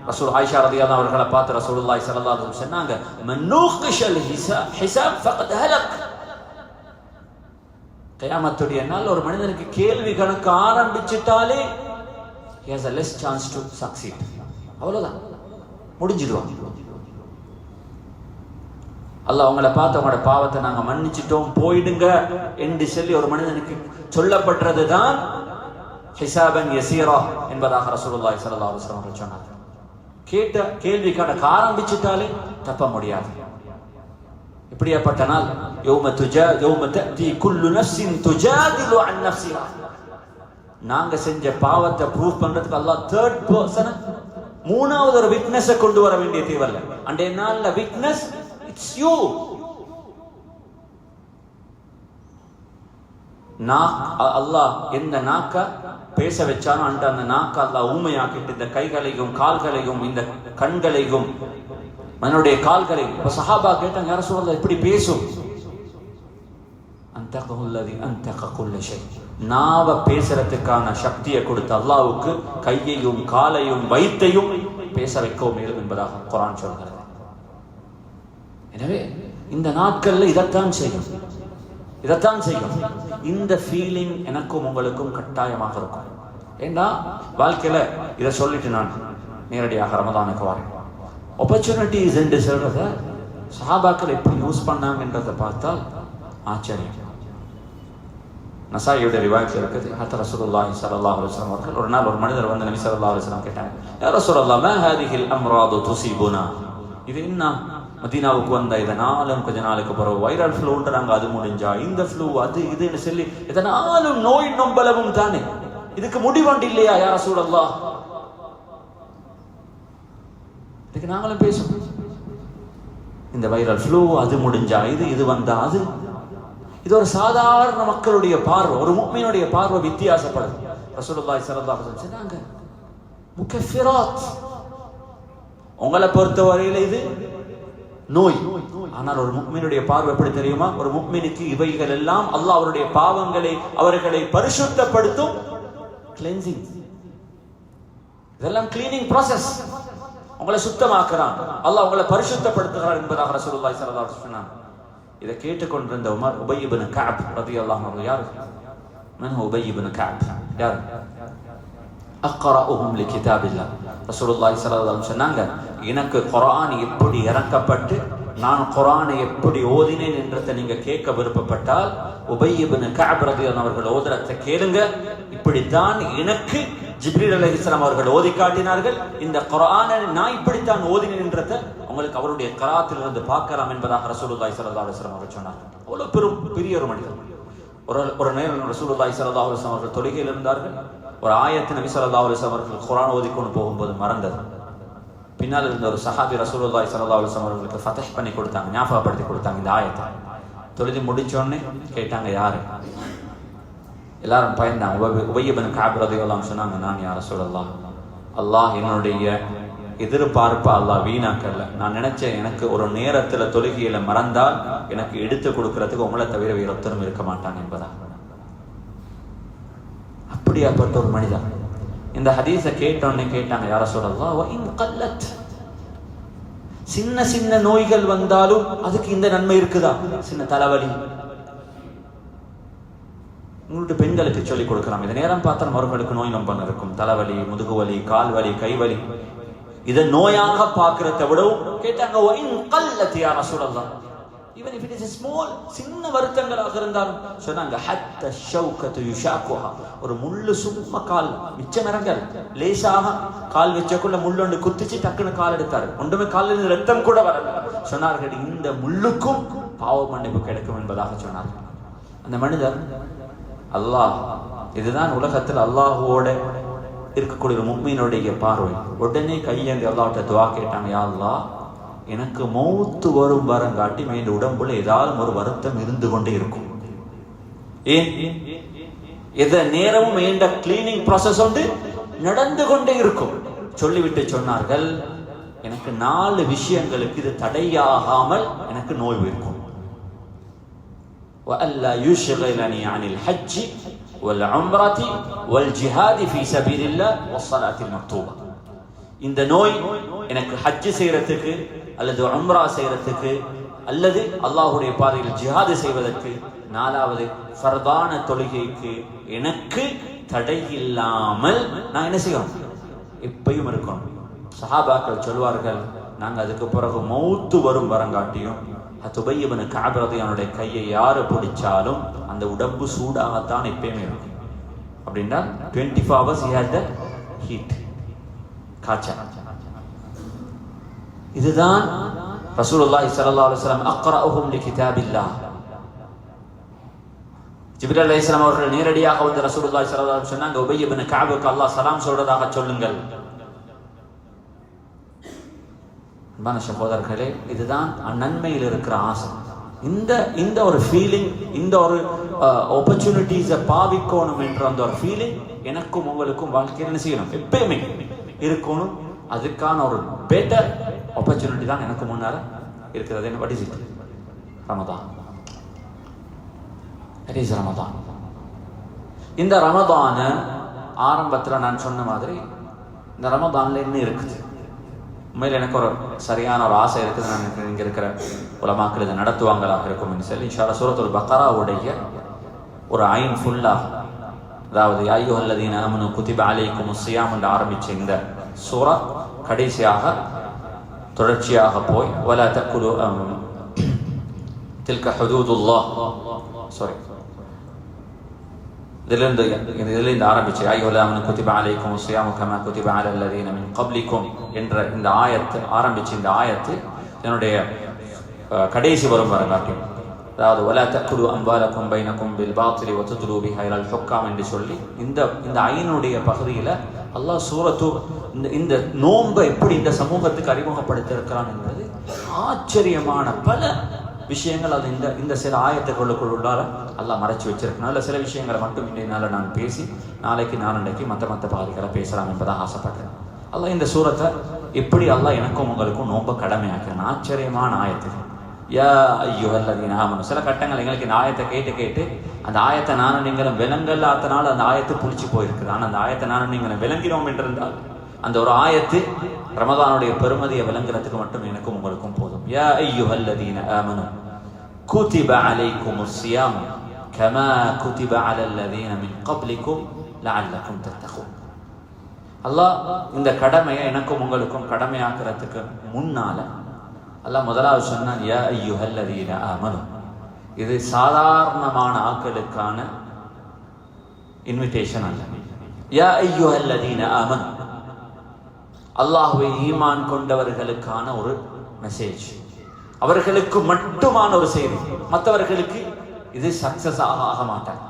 ரசூல் ஆயிஷா ரலியல்லாஹு அவர்களை பார்த்து ரசூலுல்லாஹி ஸல்லல்லாஹு அலைஹி வஸல்லம் சொன்னாங்க, மன் நூகிஷல் ஹிசாப் ஃபகத் ஹலக். கியாமத்துடைய நாள் ஒரு மனிதனுக்கு கேள்வி கணக்கு ஆரம்பிச்சிட்டாலே he has a less chance to succeed. அவ்வளவுதான், முடிஞ்சிடுவான். அல்லாஹ் உங்களை பார்த்து உங்களோட பாவத்தை நாங்க மன்னிச்சிட்டோம் போயிடுங்க என்று சொல்லி ஒரு மனிதனுக்கு சொல்லப்பட்டதுதான் ஹிசாபன் யசீரா என்பதாக ரசூலுல்லாஹி ஸல்லல்லாஹு அலைஹி வஸல்லம் சொன்னாங்க. கேட்ட கேள்வி கணக்கு ஆரம்பிச்சிட்டாலே தப்ப முடியாது. இப்படியாப்பட்ட நாள் யௌம தஅதி குல்லு நஃப்ஸின் துஜாதிலு அன் நஃப்ஸிஹா. நாங்க செஞ்ச பாவத்தை ப்ரூஃப் பண்றதுக்கு அல்லாஹ் தேர்ட் பர்சன், மூணாவது ஒரு விட்னஸை கொண்டு வர வேண்டிய தேவையில்லை. அன்றைய நாள்ல விட்னஸ் இட்ஸ் யூ. அல்லாஹ் எந்த நாக்க பேச வச்சாலும் அந்த நாக்க அல்லாஹ் ஊமையாக்கிட்டு இந்த கைகளையும் கால்களையும் இந்த கண்களையும் மனுடைய கால்களையும். இப்ப சஹாபா கேட்டாங்க, யார சொல்லலாம் எப்படி பேசும்? நாவ பேசுறதுக்கான சக்தியை கொடுத்த அல்லாஹ்வுக்கு கையையும் காலையும் வயிற்றையும் பேச வைக்க மேலும் என்பதாக குர்ஆன் சொல்கிறது. எனவே இந்த நாட்கள்ல இதைத்தான் செய்யும். இந்த ஃபீலிங் எனக்கும் உங்களுக்கும் கட்டாயமாக இருக்கும். ஏன்னா வாழ்க்கையில இதை சொல்லிட்டு நான் நேரடியாக ரமதானுக்கு வரேன். ஆப்பர்ச்சுனிட்டிஸ் என்று சொல்றத சஹாபாக்கள் எப்படி யூஸ் பண்ணாங்கன்றதை பார்த்தால் ஆச்சரியம். நசாயியுடைய ரிவாயத்தில் இருக்குது, ஹதரத் ரசூலுல்லாஹி ஸல்லல்லாஹு அலைஹி வஸல்லம் அவர்கள் ஒரு நாள் ஒரு மனிதர் வந்து நபி ஸல்லல்லாஹு அலைஹி வஸல்லம் கேட்டாங்க, யா ரசூலல்லாஹ் மா ஹாதிஹில் அம்ராது துஸீபுனா. இது என்ன? மதீனாவுக்கு வந்த இதனாலும் கொஞ்ச நாளுக்கு பிறகு வைரல் ஃப்ளூன்றாங்க, அது முடிஞ்சா இந்த ஃப்ளூ அது இதுன்னு சொல்லி இதனாலும் நோய் நொம்பலவும் தானே, இதுக்கு முடிவண்டு இல்லையா யா ரசூலல்லாஹ்? இதுக்கு நாங்களும் பேசுவோம், இந்த வைரல் ஃப்ளூ அது முடிஞ்சா இது வந்தா அது. இது ஒரு சாதாரண மக்களுடைய பார்வை, ஒரு முஃமினுடைய பார்வை வித்தியாசப்படுது. ரசூலுல்லாஹி ஸல்லல்லாஹு அலைஹி வஸல்லம் சொன்னாங்க, முகஃபிராத், உங்களை பொறுத்தவரையில் இது நோய். ஆனால் ஒரு முஃமினுடைய பார்வை எப்படி தெரியுமா? ஒரு முஃமினுக்கு இவைகள் எல்லாம் அல்லாஹ் அவருடைய பாவங்களை அவர்களை பரிசுத்தப்படுத்தும் கிளென்சிங். இதெல்லாம் கிளீனிங் ப்ராசஸ். உங்களை சுத்தமாக்குறான், அல்லாஹ் உங்களை பரிசுத்தப்படுத்துகிறார் என்பதாக ரசூலுல்லாஹி ஸல்லல்லாஹு அலைஹி வஸல்லம் சொன்னாங்க. இதை கேட்டுக்கொண்டிருந்த உமர் உபய் இப்னு கஅப் ரலியல்லாஹு அன்ஹு யார்? மன் உபய் இப்னு கஅப் யார்? அக்ரஉஹும் லிகிதாபில்லாஹ். ரசூலுல்லாஹி ஸல்லல்லாஹு அலைஹி வஸல்லம் சொன்னாங்க, எனக்கு குர்ஆன் எப்படி இறக்கப்பட்டு நான் குர்ஆனை எப்படி ஓதினேன் என்றதை நீங்க கேட்க விருப்பப்பட்டால் உபய் இப்னு கஅப் ரலியல்லாஹு அவர்கள் ஓதுறதை கேளுங்க. இப்படித்தான் எனக்கு ஜிப்ரீல் அலைஹிஸ்ஸலாம் அவர்கள் ஓதி காட்டினார்கள். இந்த குர்ஆனை நான் இப்படித்தான் ஓதினேன் என்றதை உங்களுக்கு அவருடைய கராத்திலிருந்து பார்க்கலாம் என்பதாக ரசூலுல்லாஹி ஸல்லல்லாஹு அலைஹி வஸல்லம் அவர்கள் சொன்னார்கள். அவ்வளவு பெரிய ஒரு மனிதர். ஒரு நேரம் ரசூலுல்லாஹி ஸல்லல்லாஹு அலைஹி வஸல்லம் அவர்கள் தொழுகையில் இருந்தார்கள். ஒரு ஆயத்து நபி ஸல்லல்லாஹு அலைஹி வஸல்லம் அவர்கள் குர்ஆன் ஓதிக்கொண்டு போகும்போது மறந்தது. பின்னால் இருந்த ஒரு சஹாபி ரசூலுல்லாஹி ஸல்லல்லாஹு அலைஹி வஸல்லம் அவர்களுக்கு ஃபத்ஹ் பண்ணி கொடுத்தாங்க, ஞாபகப்படுத்தி கொடுத்தாங்க இந்த ஆயத்தை. தொழுது முடிச்சோடனே கேட்டாங்க யாரு? எல்லாரும் பயந்தாங்க. உபய் இப்னு கஅப் ரலியல்லாஹு அன்ஹு சொன்னாங்க, நான் யா ரசூலல்லாஹ், அல்லாஹ் என்னுடைய எதிர்பார்ப்பை அல்லாஹ் வீணாக்கல. நான் நினைச்சேன் எனக்கு ஒரு நேரத்துல தொழுகையில மறந்தால் எனக்கு எடுத்து கொடுக்கறதுக்கு உங்களை தவிர வேற ஒருத்தரும் இருக்க மாட்டாங்க என்பதா. அப்படியாப்பட்ட ஒரு மனிதன். இந்த ஹதீஸை கேட்டோன்னே கேட்டாங்க, யா ரசூலல்லாஹ் வ இன் கல்லத், சின்ன சின்ன நோய்கள் வந்தாலும் அதுக்கு இந்த நன்மை இருக்குதா? சின்ன தலைவலி உங்களுடைய பெண்களுக்கு சொல்லிக் கொடுக்கலாம். இந்த நேரம் பார்த்தா அவர்களுக்கு நோய் நம்பன் இருக்கும். தலைவலி, முதுகுவலி, கால்வலி, கைவலி, இதை நோயாக பார்க்கிறத விடவும் கேட்டாங்க வ இன் கல்லத் யா ரசூலல்லாஹ், even if it is small, சின்ன வருத்தங்களாக இருந்தாலும் சொன்னாங்க ஹத்த ஷௌகத்து யுஷாக்குஹா, ஒரு முள்ளு சும்மா கால் மிச்சம் இறங்கல் லேசாக கால் வச்சக்குள்ள முள்ளொண்டு குத்திச்சு டக்குன்னு கால் எடுத்தாரு, ஒன்றுமே காலில் ரத்தம் கூட வரல. சொன்னார்கள் இந்த முள்ளுக்கும் பாவ மன்னிப்பு கிடைக்கும் என்பதாக சொன்னார்கள். அந்த மனிதர் அல்லாஹ், இதுதான் உலகத்தில் அல்லாஹுவோட இருக்கக்கூடிய ஒரு முஃமினுடைய பார்வை. உடனே கையேந்தி அல்லாஹ்ட்ட துஆ கேட்டாங்க, யா அல்லாஹ், எனக்கு மௌத்து வரும் வரங்காட்டி இந்த உடம்புல ஏதாவது ஒரு வருத்தம் இருந்து கொண்டே இருக்கும். ஏன் எந்த நேரமும் இந்த கிளீனிங் ப்ராசஸ் வந்து நடந்து கொண்டே இருக்கும். சொல்லிவிட்டு சொன்னார்கள், எனக்கு 4 விஷயங்களுக்கு இது தடையாகாமல் எனக்கு நோய் இருக்கும். وَأَلَّا يُشْغِلَنِي عَنِ الْحَجِّ وَالْعُمْرَةِ وَالْجِهَادِ فِي سَبِيلِ اللَّهِ وَالصَّلَاةِ الْمَكْتُوبَةِ. இந்த நோய் எனக்கு ஹஜ் செய்யறதுக்கு அல்லது உம்ரா செய்யறதுக்கு அல்லது அல்லாஹ்வுடைய பாதையில் ஜிஹாது செய்வதற்கு, 4வது ஃபர்தான தொழுகைக்கு எனக்கு தடை இல்லாமல் நான் என்ன செய்யணும்? எப்பயும் இருக்கணும். சஹாபாக்கள் சொல்வார்கள், நாங்க அதுக்கு பிறகு மௌத்து வரும் வரங்காட்டியும் உபய் இப்னு கஅப் ரலியல்லாஹு கையை யாரு பிடிச்சாலும் அந்த உடம்பு சூடாகத்தான் எப்பயுமே இருக்கும். அப்படின்னா 24 hours he had the heat, காய்ச்சல். இதுதான் ரசூலுல்லாஹி ஸல்லல்லாஹு அலைஹி வஸல்லம் அக்ரஉஹும் லிகிதாபில்லாஹ். ஜிப்ரீல் அலைஹிஸ்ஸலாம் அவர்கள் நேரடியாக வந்து ரசூலுல்லாஹி ஸல்லல்லாஹு அலைஹி வஸல்லம் சொன்னாங்க, உபய் இப்னு கஅபுக்கு அல்லாஹ் சலாம் சொல்றதாக சொல்லுங்கள். அன்பான சகோதரர்களே, இதுதான் நன்மையில் இருக்கிற ஆசை. இந்த ஒரு ஃபீலிங், இந்த ஒரு ஆப்பர்ச்சுனிட்டிஸை பாவிக்கணும் என்ற அந்த ஒரு ஃபீலிங் எனக்கும் உங்களுக்கும் வாழ்க்கையில் என்ன செய்யணும்? எப்பயுமே இருக்கணும். அதுக்கான ஒரு பெட்டர் ஆப்பர்ச்சுனிட்டி தான் எனக்கு முன்னால இருக்கிறது. என்ன what is it? Ramadan. It is Ramadan. இந்த ரமதான ஆரம்பத்தில் நான் சொன்ன மாதிரி இந்த ரமதான்ல என்ன இருக்குது? உண்மையில் எனக்கு ஒரு சரியான ஒரு ஆசை இருக்குது. நான் இங்கே இருக்கிற உலமாக்கள் இதை நடத்துவாங்களாக இருக்கும்னு சொல்லி இன்ஷா அல்லாஹ் சூரத்துல் பக்ராவுடைய ஒரு ஐன் ஃபுல்லாக, அதாவது யா அய்யுஹல்லதீன ஆமனூ குதிப அலைக்குமுஸ் ஸியாம் என்று ஆரம்பிச்ச இந்த சூரா கடைசியாக தொடர்ச்சியாக போய் வலா தக்குலு தில்க ஹுதூதுல்லாஹ், சாரி, இதிலிருந்து ஆரம்பிச்சு யா அய்யுஹல்லதீன குதிப அலைக்குமுஸ் ஸியாம் கமா குதிப அலல் லதீன மின் கப்லிக்கும் என்ற இந்த ஆயத்து ஆரம்பிச்சு, இந்த ஆயத்து என்னுடைய கடைசி வரும் வரங்காட்டியும், அதாவது வலா தக்குலு அம்வாலக்கும் பைனக்கும் பில் பாத்திலி வ துத்லூ பிஹா இலல் ஹுக்காம் என்று சொல்லி இந்த ஐனுடைய பகுதியில் அல்லாஹ் சூரத்து இந்த நோன்பை எப்படி இந்த சமூகத்துக்கு அறிமுகப்படுத்தியிருக்கிறான் என்பது ஆச்சரியமான பல விஷயங்கள் அது இந்த சில ஆயத்துக்களுக்குள்ளார அல்லாஹ் மறைச்சு வச்சிருக்கனால சில விஷயங்களை மட்டும் இன்றைய நான் பேசி நாளைக்கு நாளண்டைக்கு மற்ற பாதிகளை பேசலாம் என்பதாக ஆசைப்பட்டேன். அல்லாஹ் இந்த சூரத்தை எப்படி அல்லாஹ் எனக்கும் உங்களுக்கும் நோன்பை கடமையாக்கிறேன். ஆச்சரியமான ஆயத்து. யா அய்யுஹல்லதீன ஆமனூ. சில கட்டங்கள் எங்களுக்கு இந்த ஆயத்தை கேட்டு அந்த ஆயத்தை நானும் நீங்களும் விளங்கலாத்தனால அந்த ஆயத்து புளிச்சு போயிருக்குது. ஆனால் அந்த ஆயத்தை நானும் நீங்களும் விளங்கினோம் என்றிருந்தால் அந்த ஒரு ஆயத்து ரமதானுடைய பெருமதியை விளங்குறதுக்கு மட்டும் எனக்கும் உங்களுக்கும் போதும். யா அய்யுஹல்லதீன ஆமனூ குதிப அலைக்குமுஸ் ஸியாம் கமா குதிப அலல்லதீன மின் கப்லிக்கும் லஅல்லக்கும் தத்தகூன். அல்லாஹ் இந்த கடமையை எனக்கும் உங்களுக்கும் கடமையாக்குறதுக்கு முன்னால அல்லாஹ் முதலாவது சொன்னான், யா அய்யுஹல்லதீன ஆமனு. இது சாதாரணமான ஆட்களுக்கான இன்விடேஷன் அல்ல. யா அய்யுஹல்லதீன ஆமனு, அல்லாஹ்வை ஈமான் கொண்டவர்களுக்கான ஒரு மெசேஜ், அவர்களுக்கு மட்டுமான ஒரு செய்தி. மற்றவர்களுக்கு இது சக்சஸ் ஆக மாட்டாங்க.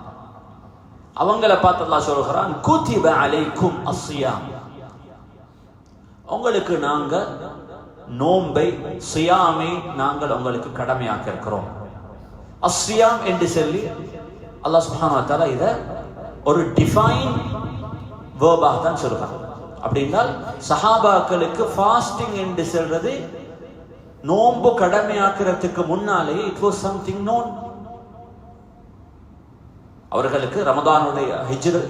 அவங்கள பார்த்து அல்லாஹ் சொல்கிறான், குதிப அலைக்கும் அஸ்ஸியாம், உங்களுக்கு நாங்க நோன்பை சியாமை நாங்கள் உங்களுக்கு கடமையாக்க இருக்கிறோம். அஸ்ஸியாம் என்று சொல்லி அல்லாஹ் சுப்ஹானஹு வ தஆலா இத ஒரு டிஃபைன் வேர்பாக தான் சொல்றான். அப்படின்னால் சஹாபாக்களுக்கு ஃபாஸ்டிங் என்று சொல்றது நோன்பு கடமையாக்குறதுக்கு முன்னாலே இட் வாஸ் சம்திங் நோன். அவர்களுக்கு ரமதானுடைய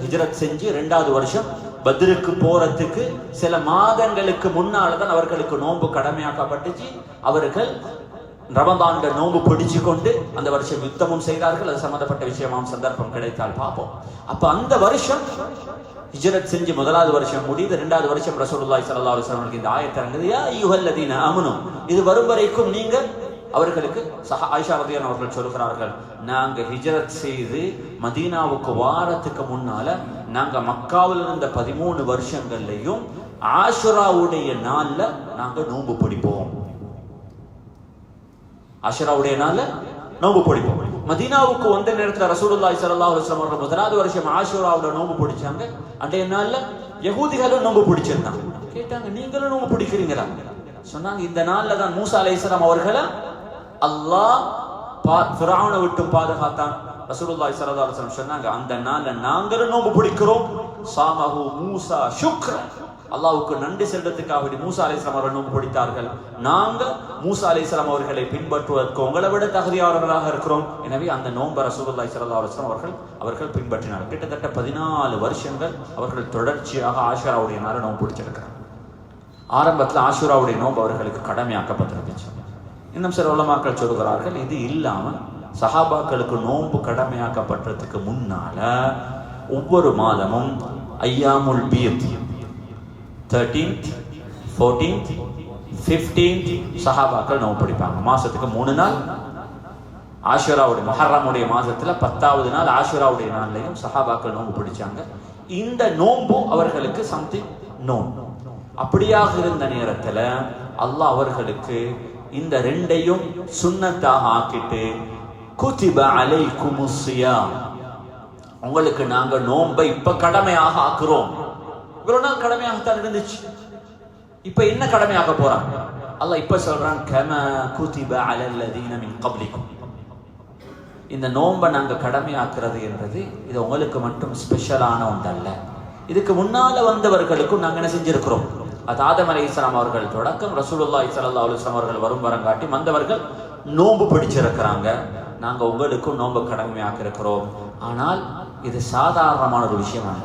ஹிஜ்ரத் செஞ்சு 2வது வருஷம் பத்ருக்கு போறதுக்கு சில மாதங்களுக்கு முன்னால்தான் அவர்களுக்கு நோன்பு கடமையாக்கப்பட்டுச்சு. அவர்கள் ரமதான்ல நோன்பு பிடிச்சு கொண்டு அந்த வருஷம் யுத்தமும் செய்தார்கள். அது சம்பந்தப்பட்ட விஷயமாம் சந்தர்ப்பம் கிடைத்தால் பார்ப்போம். அப்ப அந்த வருஷம் ஹிஜ்ரத் செஞ்சு 1வது வருஷம் முடியுது. 2வது வருஷம் ரசூலுல்லாஹி ஸல்லல்லாஹு அலைஹி வஸல்லம் இந்த ஆயத் இறங்குது, யா அய்யுஹல்லதீன ஆமனு. இது வரும் வரைக்கும் நீங்க அவர்களுக்கு ஆயிஷா ரலியல்லாஹு அவர்கள் சொல்கிறார்கள், நாங்க ஹிஜ்ரத் செய்து மதீனாவுக்கு வாரத்துக்கு முன்னால நாங்க மக்காவில் இருந்த 13 வருஷங்கள்லையும் ஆஷுராவுடைய நாள்ல நாங்க நோன்பு பிடிப்போம். ஆஷுராவுடைய நாள்ல நோன்பு பிடிப்போம். மதீனாவுக்கு வந்த நேரத்தில் ரசூலுல்லாஹி ஸல்லல்லாஹு அலைஹி வஸல்லம் அவர்கள் 1வது வருஷம் ஆஷுராவுல நோன்பு பிடிச்சாங்க. அன்றைய நாள்ல யகூதிகளும் நோன்பு பிடிச்சிருந்தாங்க. கேட்டாங்க, நீங்களும் நோன்பு பிடிக்கிறீங்களா? சொன்னாங்க, இந்த நாள்ல தான் மூசா அலைஹிஸ்ஸலாம் அவர்களை அல்லாஹ் ஃபிரௌனை விட்டு பாதுகாத்தான். ரசூலுல்லாஹி ஸல்லல்லாஹு அலைஹி வஸல்லம் சொன்னாங்க, அந்த நாள்ல நாங்களும் நோன்பு பிடிக்கிறோம். சாமஹு மூசா ஷுக்ரன், அல்லாஹ்வுக்கு நன்றி செலுத்துறதுக்காக மூசா அலைஹிஸ்ஸலாம் அவர்கள் நோன்பு பிடித்தார்கள். நாங்க மூசா அலைஹிஸ்ஸலாம் அவர்களை பின்பற்றுவதற்கு உங்களை விட தகுதியானவர்களாக இருக்கிறோம். எனவே அந்த நோன்பை ரசூலுல்லாஹி ஸல்லல்லாஹு அலைஹி வஸல்லம் அவர்கள் பின்பற்றினார்கள். கிட்டத்தட்ட 14 வருஷங்கள் அவர்கள் தொடர்ச்சியாக ஆஷுராவுடைய நாளை நோன்பு பிடிச்சிருக்கிறார். ஆரம்பத்தில் ஆஷுராவுடைய நோன்பு அவர்களுக்கு கடமையாக்கப்பட்டிருந்துச்சு. இன்னும் சில உலமாக்கள் சொல்கிறார்கள், இது இல்லாம சஹாபாக்களுக்கு நோன்பு கடமையாக்கப்பட்டதுக்கு முன்னால ஒவ்வொரு மாதமும் ஐயாமுல் பீத் 13th, 14th, 15th சஹாபாக்கள் நோன்பு பிடிப்பாங்க. மாசத்துக்கு 3 நாள். ஆஷுராவுடைய முஹர்ரமுடைய மாதத்துல 10வது நாள் ஆஷுராவுடைய நாள்லையும் சஹாபாக்கள் நோன்பு பிடிச்சாங்க. இந்த நோன்பு அவர்களுக்கு சம்திங் நோன். அப்படியாக இருந்த நேரத்துல அல்லாஹ் அவர்களுக்கு இந்த 2ஐயும் சுன்னத்தாக ஆக்கிட்டு, குதிப அலைக்குமுஸ் ஸியாம், உங்களுக்கு நாங்க நோன்பை இப்ப கடமையாக ஆக்குறோம். இவ்வளவு நாள் கடமையாகத்தான் இருந்துச்சு, இப்ப என்ன கடமையாக போறாங்க? அல்லாஹ் இப்ப சொல்றான், கமா குதிப அலல்லதீன மின் கப்லிக்கும். இந்த நோன்பை நாங்க கடமையாக்குறது என்றது இது உங்களுக்கு மட்டும் ஸ்பெஷலான ஒன்றல்ல, இதுக்கு முன்னால வந்தவர்களுக்கும் நாங்க என்ன செஞ்சிருக்கிறோம். அது ஆதம் அலைஹிஸ்ஸலாம் அவர்கள் தொடக்கம் ரசூலுல்லாஹி ஸல்லல்லாஹு அலைஹி வஸல்லம் அவர்கள் வரும் வரங்காட்டி வந்தவர்கள் நோன்பு பிடிச்சிருக்கிறாங்க. நாங்க உங்களுக்கும் நோன்பு கடமையாக்க இருக்கிறோம். ஆனால் இது சாதாரணமான ஒரு விஷயம் அல்ல,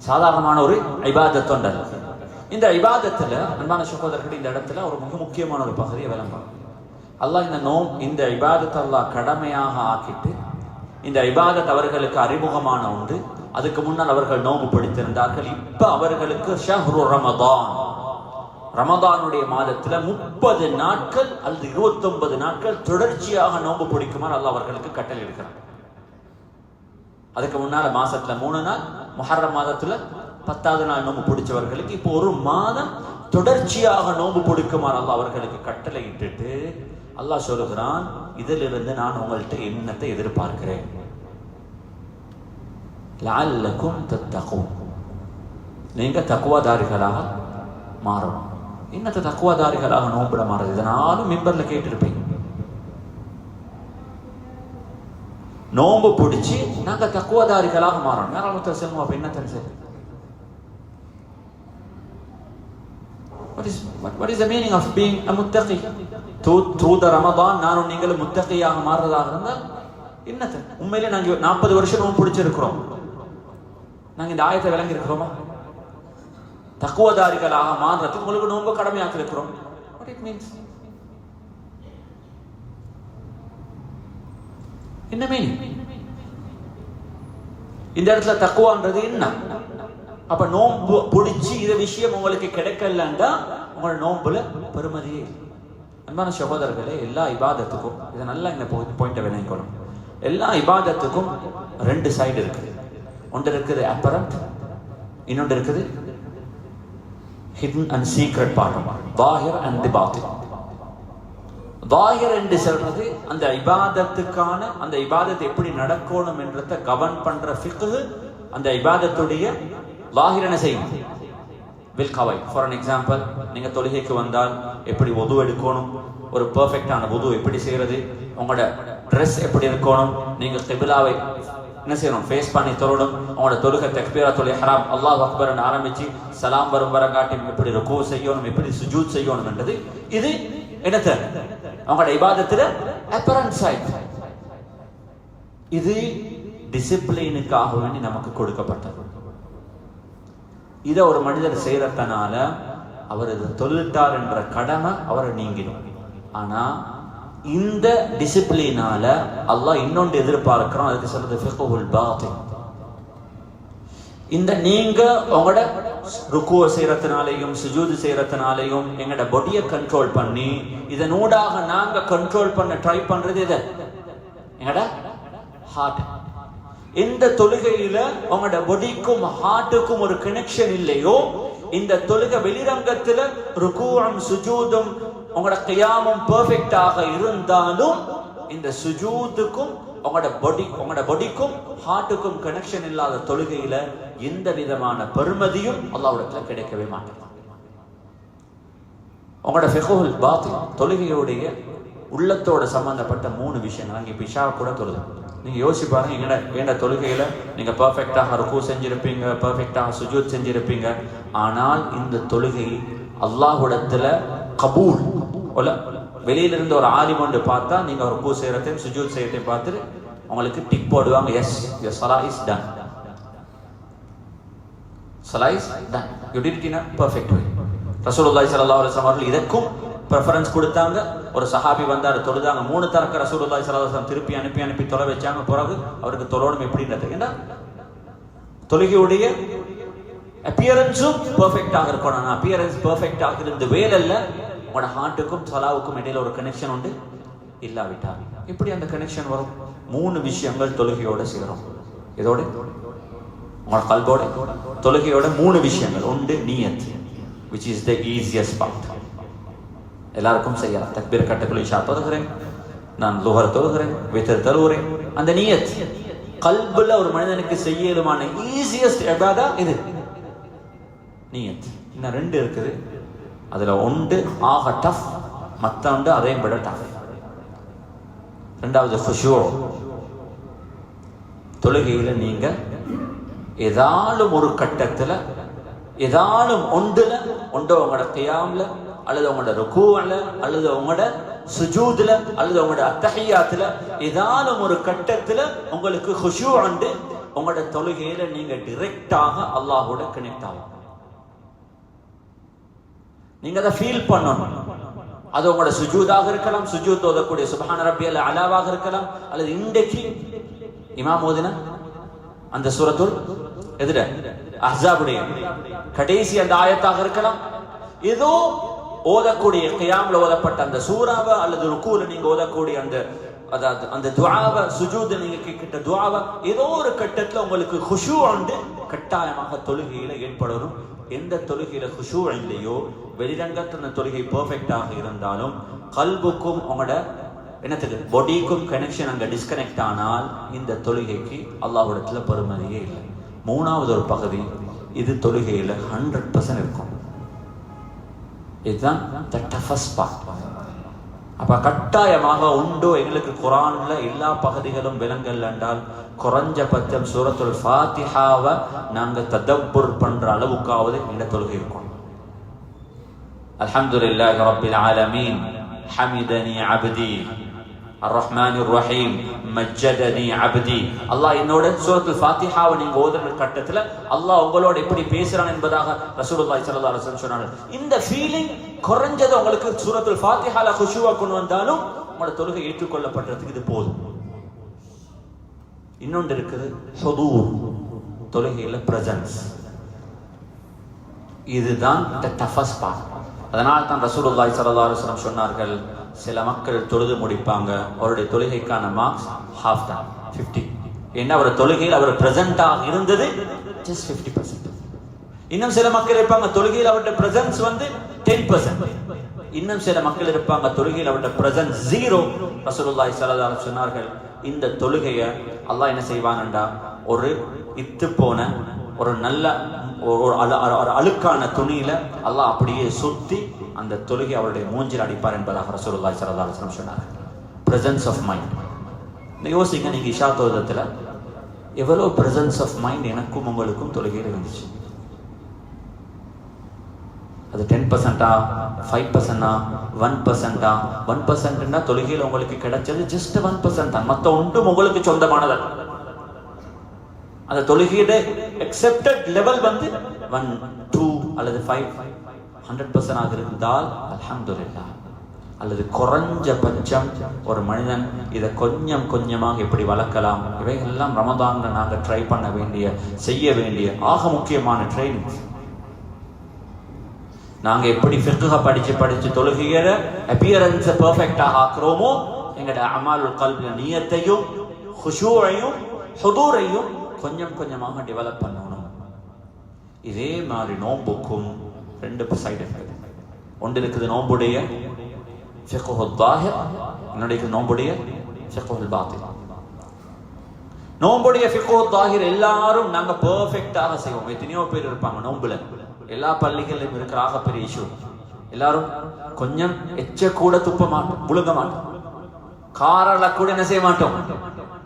சாதாரணமான ஒரு இபாதத் ஒன்றல்ல. இந்த இபாதத்துல அன்பான சகோதரர்கள், இந்த இடத்துல ஒரு மிக முக்கியமான ஒரு பகுதியை விளம்பரம். அல்லாஹ் இந்த இபாதத் அல்லாஹ் கடமையாக ஆக்கிட்டு, இந்த இபாதத் அவர்களுக்கு அறிமுகமான ஒன்று. அதுக்கு முன்னால் அவர்கள் நோன்பு பிடித்திருந்தார்கள். இப்ப அவர்களுக்கு ஷஹ்ரு ரமதான், ரமதானுடைய மாதத்துல 30 நாட்கள் அல்லது 29 நாட்கள் தொடர்ச்சியாக நோன்பு பிடிக்குமாறு அல்லாஹ் அவர்களுக்கு கட்டளை இருக்கிறார். அதுக்கு முன்னால மாசத்துல 3 நாள், முஹர்ரம் மாதத்துல 10வது நாள் நோன்பு பிடிச்சவர்களுக்கு இப்போ 1 மாதம் தொடர்ச்சியாக நோன்பு பிடிக்குமாறு அல்லாஹ் அவர்களுக்கு கட்டளை இட்டுட்டு அல்லாஹ் சொல்லுகிறான், இதிலிருந்து நான் உங்கள்கிட்ட என்னத்தை எதிர்பார்க்கிறேன், லஅல்லக்கும் தத்தகூன், நீங்க தக்வாதாரிகளாக மாறணும். என்னத்தை தக்வாதாரிகளாக நோம்பிட மாறுது? இதனாலும் மிம்பர்ல கேட்டிருப்பீங்க, நோம்பு பிடிச்சி நாங்க தக்வாதாரிகளாக மாறணும். யாராவது சொல்லுவோம், அப்ப என்ன தெரிஞ்சது? What is the meaning of being a muttaqi? Through the Ramadan நானும் நீங்களும் முத்தகையாக மாறுறதாக இருந்தால் என்னது? உண்மையிலே நாங்க 40 வருஷம் நோம்பு பிடிச்சிருக்கிறோம். நாங்க இந்த ஆயத்தை விளங்கி இருக்கிறோமா? தக்வாதாரிகளாக மாறுறதுக்கு உங்களுக்கு நோன்பு கடமையாக்கி இருக்கிறோம். What it means? என்ன மீனிங்? இந்த இடத்துல தக்குவான்றது என்ன? அப்ப நோன்பு பிடிச்சி இந்த விஷயம் உங்களுக்கு கிடைக்கலன்னா உங்களோட நோன்புல பெருமதியே. அன்பான சகோதரர்களே, எல்லா இபாதத்துக்கும் இதை நல்லா இந்த பாயிண்ட்டை விளங்கணும். எல்லா இபாதத்துக்கும் ரெண்டு சைடு இருக்குது. ஒன்று இருக்குது அப்பரண்ட், இன்னொன்று இருக்குது hidden and secret part, ظاهر and பாத்தின். ظاهر என்று சொல்றது அந்த இபாதத்துக்கான அந்த இபாதத்தை எப்படி நடக்கணும் என்றத கவர்ன் பண்ற ஃபிக்ஹ். அந்த இபாதத்துடைய ظاهر என்ன செய்யும்? வில் கவை. ஃபார் அன் எக்ஸாம்பிள், நீங்க தொழுகைக்கு வந்தால் எப்படி வுது எடுக்கணும், ஒரு பெர்ஃபெக்டான வுது எப்படி செய்யறது, உங்களோட ட்ரெஸ் எப்படி இருக்கணும், நீங்க கிபிலாவை என்ன செய்யணும், ஃபேஸ் பண்ணி தொழணும், உங்களோட தொழுகை தக்பீரத்துல் இஹ்ராம் அல்லாஹ் அக்பர்னு ஆரம்பிச்சு சலாம் வரும் வர காட்டி எப்படி ருக்கூ செய்யணும், எப்படி சுஜூத் செய்யணும் என்றது இது என்னது உங்களோட இபாதத்துல அப்பரண்ட் சைட். இது டிசிப்ளினுக்காக வேண்டி நமக்கு கொடுக்கப்பட்டது. இதை ஒரு மனிதர் செய்யறதுனால அவர் இதை தொழுட்டார் என்ற கடமை அவரை நீங்கிடும். ஆனா இந்த டிசிப்ளினால அல்லாஹ் இன்னொன்று எதிர்பார்க்கிறோம். அதுக்கு சொல்றது ஃபிக்ஹுல் பாத்தின். இந்த நீங்க உங்களோட ருக்குவ செய்யறதுனாலையும் சுஜூது செய்யறதுனாலையும் எங்களோட பாடியை கண்ட்ரோல் பண்ணி இதனூடாக நாங்க கண்ட்ரோல் பண்ண ட்ரை பண்றது இது எங்களோட ஹார்ட். இந்த தொழுகையில உங்களோட பாடிக்கும் ஹார்ட்டுக்கும் ஒரு கனெக்ஷன் இல்லையோ, இந்த தொழுகை வெளிரங்கத்துல ருக்குவும் சுஜூதும் உங்களோட கியாமும் பெர்ஃபெக்டாக இருந்தாலும் இந்த சுஜூதுக்கும் உங்களோட பாடிக்கும் ஹார்ட்டுக்கும் கனெக்ஷன் இல்லாத தொழுகையில எந்த விதமான பெருமதியும் அல்லாஹ்விடத்துல கிடைக்கவே மாட்டேங்குது. உங்களோட ஃபிக்ஹுல் பாத்தின் தொழுகையுடைய உள்ளத்தோட சம்பந்தப்பட்ட 3 விஷயங்கள். அங்கே பிஷா கூட தொழுது. நீங்க யோசிச்சு பாருங்க, எங்கட தொழுகையில நீங்க பெர்ஃபெக்டாக ருக்கு செஞ்சிருப்பீங்க, பெர்ஃபெக்டாக சுஜூத் செஞ்சிருப்பீங்க. ஆனால் இந்த தொழுகை அல்லாஹ்விடத்துல கபூல். வெளியில இருந்து ஒரு ஆலிம் ஒன்று பார்த்தா நீங்க ருக்கு செய்யறதையும் சுஜூத் செய்யறதையும் பார்த்துட்டு உங்களுக்கு டிக் போடுவாங்க, S your salah is done, salah is done, you did it in a perfect way. ரசூலுல்லாஹி ஸல்லல்லாஹு அலைஹி வஸல்லம் அவர்கள் இதற்கும் preference கொடுத்தாங்க. ஒரு சஹாபி வந்தாரு, தொழுதாங்க 3 தரக்க ரசூலுல்லாஹி ஸல்லல்லாஹு அலைஹி வஸல்லம் திருப்பி அனுப்பி தொலை வச்சாங்க. பிறகு அவருக்கு தொழணும் எப்படின்றது, ஏன்னா தொழுகையுடைய அப்பியரன்ஸும் பெர்ஃபெக்டாக இருக்கணும். அப்பியரன்ஸ் பெர்ஃபெக்டாக இருந்து வேலல்ல, உங்களோட ஹார்ட்டுக்கும் சலாவுக்கும் இடையில ஒரு கனெக்ஷன் உண்டு. இல்லாவிட்டால் இப்படி அந்த கனெக்ஷன் வரும். 3 விஷயங்கள் தொழுகையோட சேரும். இதோட உங்களோட கல்போட தொழுகையோட 3 விஷயங்கள். ஒன்று நியத், which is the easiest part. எல்லாருக்கும் செய்யலாம். தக்பீர் கட்டக்குள்ள இஷா தொழுகிறேன், நான் லுஹர் தொழுகிறேன், வித்ர் தொழுகிறேன். அந்த நியத் கல்புல ஒரு மனிதனுக்கு செய்யலுமான ஈஸியஸ்ட் இபாதா இது நியத். இன்னும் 2 இருக்குது. அதுல ஒன்று ஆக டஃப், மத்தொன்று அதையும் விட டஃப். ரெண்டாவது ஃபுஷூ. தொழுகையில நீங்க ஏதாலும் ஒரு கட்டத்துல ஏதாலும் ஒன்றுல உங்களோட கியாம்ல அல்லது உங்களோட ருக்கூல அல்லது உங்களோட சுஜூதுல அல்லது உங்களோட அத்தஹியாத்துல ஏதாலும் ஒரு கட்டத்துல உங்களுக்கு குஷூ உண்டு. உங்களோட தொழுகையில நீங்க டைரக்டாக அல்லாஹ்வோட கனெக்ட் ஆகும். நீங்க அதை ஃபீல் பண்ணணும். அது உங்களோட சுஜூதாக இருக்கலாம், சுஜூத் ஓதக்கூடிய சுப்ஹான ரப்பியல் அலாவாக இருக்கலாம், அல்லது இன்றைக்கு இமாம் ஓதின அந்த சூரத்துல் எதுல அஹ்ஸாபுடைய கடைசி அந்த ஆயத்தாக இருக்கலாம். ஏதோ ஓதக்கூடிய கியாம்ல ஓதப்பட்ட அந்த சூராவை அல்லது ருக்கூல நீங்க ஓதக்கூடிய அந்த துஆவை, சுஜூத் நீங்க கேட்ட துஆவை ஏதோ ஒரு கட்டத்துல உங்களுக்கு குஷூ உண்டு. கட்டாயமாக தொழுகையில ஏற்படணும். எந்த தொழுகையில குஷூ இல்லையோ, வெளிரங்கத்தின் தொழுகை பெர்ஃபெக்டாக இருந்தாலும் கல்புக்கும் உங்களோட என்னத்துக்கு பாடிக்கும் கனெக்ஷன் அங்க டிஸ்கனெக்ட் ஆனால் இந்த தொழுகைக்கு அல்லாஹ்விடத்துல பெருமதியே இல்லை. 3வது ஒரு பகுதி இது தொழுகையில 100% இருக்கும். இதுதான் the toughest part. அப்ப கட்டாயமாக உண்டோ எங்களுக்கு குர்ஆன்ல எல்லா பகுதிகளும் விளங்கல் என்றால் குறைஞ்சபட்சம் சூரத்துல் ஃபாத்திஹாவை நாங்க ததப்புர் பண்ற அளவுக்காவது இந்த தொழுகை இருக்கும். அல்ஹம்துலில்லாஹி ரப்பில் ஆலமீன், ஹமிதனி அப்தி, அர்ரஹ்மானிர் ரஹீம், மஜ்ஜதனி அப்தி. அல்லாஹ் என்னோட சூரத்துல் ஃபாத்திஹாவை நீங்க ஓதுற கட்டத்துல அல்லாஹ் உங்களோட எப்படி பேசுறான் என்பதாக ரசூலுல்லாஹி ஸல்லல்லாஹு அலைஹி வஸல்லம் சொன்னாங்க. இந்த ஃபீலிங் குறைஞ்சது உங்களுக்கு சூரத்துல் ஃபாத்திஹால குஷூவா கொண்டு வந்தாலும் உங்களோட தொழுகை ஏற்றுக்கொள்ளப்படுறதுக்கு இது போதும். இன்னொன்று இருக்குது ஹுதூர், தொழுகையில் பிரசன்ஸ். இதுதான் டஃபஸ்ட் பார்ட். அதனால் தான் ரசூலுல்லாஹி ஸல்லல்லாஹு அலைஹி வஸல்லம் சொன்னார்கள், சில மக்கள் தொழுது முடிப்பாங்க, அவருடைய தொழுகைக்கான மார்க்ஸ் half தான், 50. ஏன்னா அவர் தொழுகையில் அவர் பிரசன்டாக இருந்தது just 50%. இன்னும் சில மக்கள் இருப்பாங்க தொழுகையில் அவருடைய பிரசன்ஸ் 10%. இன்னும் சில மக்கள் இருப்பாங்க தொழுகையில் அவருடைய பிரசன்ஸ் 0. ரசூலுல்லாஹி ஸல்லல்லாஹு அலைஹி வஸல்லம் சொன்னார்கள், இந்த தொழுகையை அல்லாஹ் என்ன செய்வான்டா, ஒரு இத்து போன ஒரு நல்ல ஒரு அழுக்கான துணியில அல்லாஹ் அப்படியே சுத்தி அந்த தொழுகை அவருடைய மூஞ்சில் அடிப்பார் என்பதாக ரசூலுல்லாஹி ஸல்லல்லாஹு அலைஹி வஸல்லம் சொன்னார்கள். Presence of mind. யோசிங்க, நீங்க இஷா தொழுதத்துல எவ்வளவு பிரசன்ஸ் ஆஃப் மைண்ட் எனக்கும் உங்களுக்கும் தொழுகையில் இருந்துச்சு. அது 10%, 5%, 1%. 1% தொழுகையில் உங்களுக்கு கிடைச்சது ஜஸ்ட் 1% தான். மற்ற ஒன்றும் உங்களுக்கு சொந்தமானது. அந்த தொழுகையோட அக்செப்டட் லெவல் 1, 2 அல்லது 5, 100% ஆக இருந்தால் அல்ஹம்துலில்லாஹ். அல்லது குறைஞ்சபட்சம் ஒரு மனிதன் இதை கொஞ்சம் கொஞ்சமாக எப்படி வளர்க்கலாம், இவைகளெல்லாம் ரமதான்ல நாங்கள் ட்ரை பண்ண வேண்டிய, செய்ய வேண்டிய ஆக முக்கியமான ட்ரைனிங்ஸ். நாங்க எப்படி ஃபிக்ஹ படிச்சு தொழுகையோட அப்பியரன்ஸை பெர்ஃபெக்டாக ஆக்குறோமோ, எங்களோட அமாலுல் கல்புல நியத்தையும் ஹுஷூஐயும் ஹுதூரையும் கொஞ்சம் கொஞ்சமாக டெவலப் பண்ணணும். இதே மாதிரி நோம்புக்கும் 2 சைடு இருக்குது. ஒன்று இருக்குது நோம்புடைய ஃபிக்ஹுல் ஸாஹிர், இன்னொன்று நோம்புடைய ஃபிக்ஹுல் பாத்தின். நோம்புடைய ஃபிக்ஹுல் ஸாஹிர் எல்லாரும் நாங்க பெர்ஃபெக்டாக செய்வோம். எத்தனையோ பேர் இருப்பாங்க நோம்புல, எல்லா பள்ளிகளிலும் இருக்கிற ஆக பெரிய இஷ்யூ, எல்லாரும் கொஞ்சம் எச்ச கூட துப்ப மாட்டோம், விழுங்க மாட்டோம், காரல கூட என்ன செய்ய மாட்டோம்,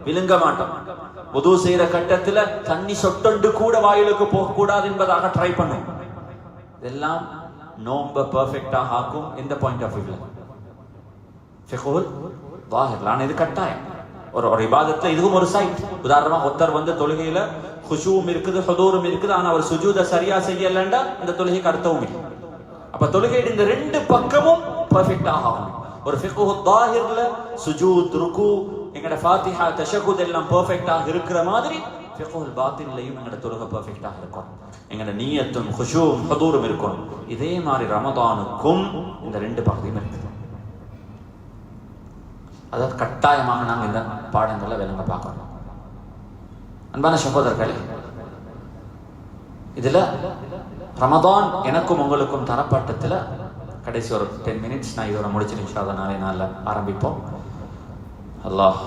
விழுங்க மாட்டோம். வுது செய்யற கட்டத்துல தண்ணி சொட்டொண்டு கூட வாயிலுக்கு போக கூடாது என்பதாக ட்ரை பண்ணும். இதெல்லாம் நோம்ப பெர்ஃபெக்டா ஆக்கும். எந்த பாயிண்ட் ஆஃப் வியூல? ஃபிக்ஹுல் ஸாஹிர். ஆனா இது கட்டாயம். ஒரு இபாதத்துல இதுவும் ஒரு சைட். உதாரணமா ஒருத்தர் தொழுகையில ஹுஷூவும் இருக்குது, ஹுதூரும் இருக்குது, ஆனா அவர் சுஜூத சரியா செய்யலண்டா இந்த தொழுகைக்கு அர்த்தமும் இல்லை. அப்ப தொழுகையிட இந்த 2 பக்கமும் பெர்ஃபெக்டா ஆகணும். ஒரு ஃபிக்ஹுல் ஸாஹிர்ல சுஜூத், ருக்கு, எங்கட ஃபாத்திஹா, தஷஹுத் எல்லாம் பெர்ஃபெக்டாக இருக்கிற மாதிரி ஃபிக்ஹுல் பாத்தின்லயும் எங்கட தொழுகை பெர்ஃபெக்டாக இருக்கும். எங்கட நியத்தும் ஹுஷூவும் ஹுதூரும் இருக்கும். இதே மாதிரி ரமதானுக்கும் இந்த 2 பகுதியும் இருக்குது. அதாவது கட்டாயமாக நாங்கள் இந்த பாடங்களை விளங்க பார்க்கணும். அன்பான சகோதரர்களே, இதுல ரமதான் எனக்கும் உங்களுக்கும் தரப்பட்டத்துல கடைசி ஒரு 10 மினிட்ஸ் நான் இதோட முடிச்சு இன்ஷா அல்லாஹ் நாளை நாள்ல ஆரம்பிப்போம். அல்லாஹ்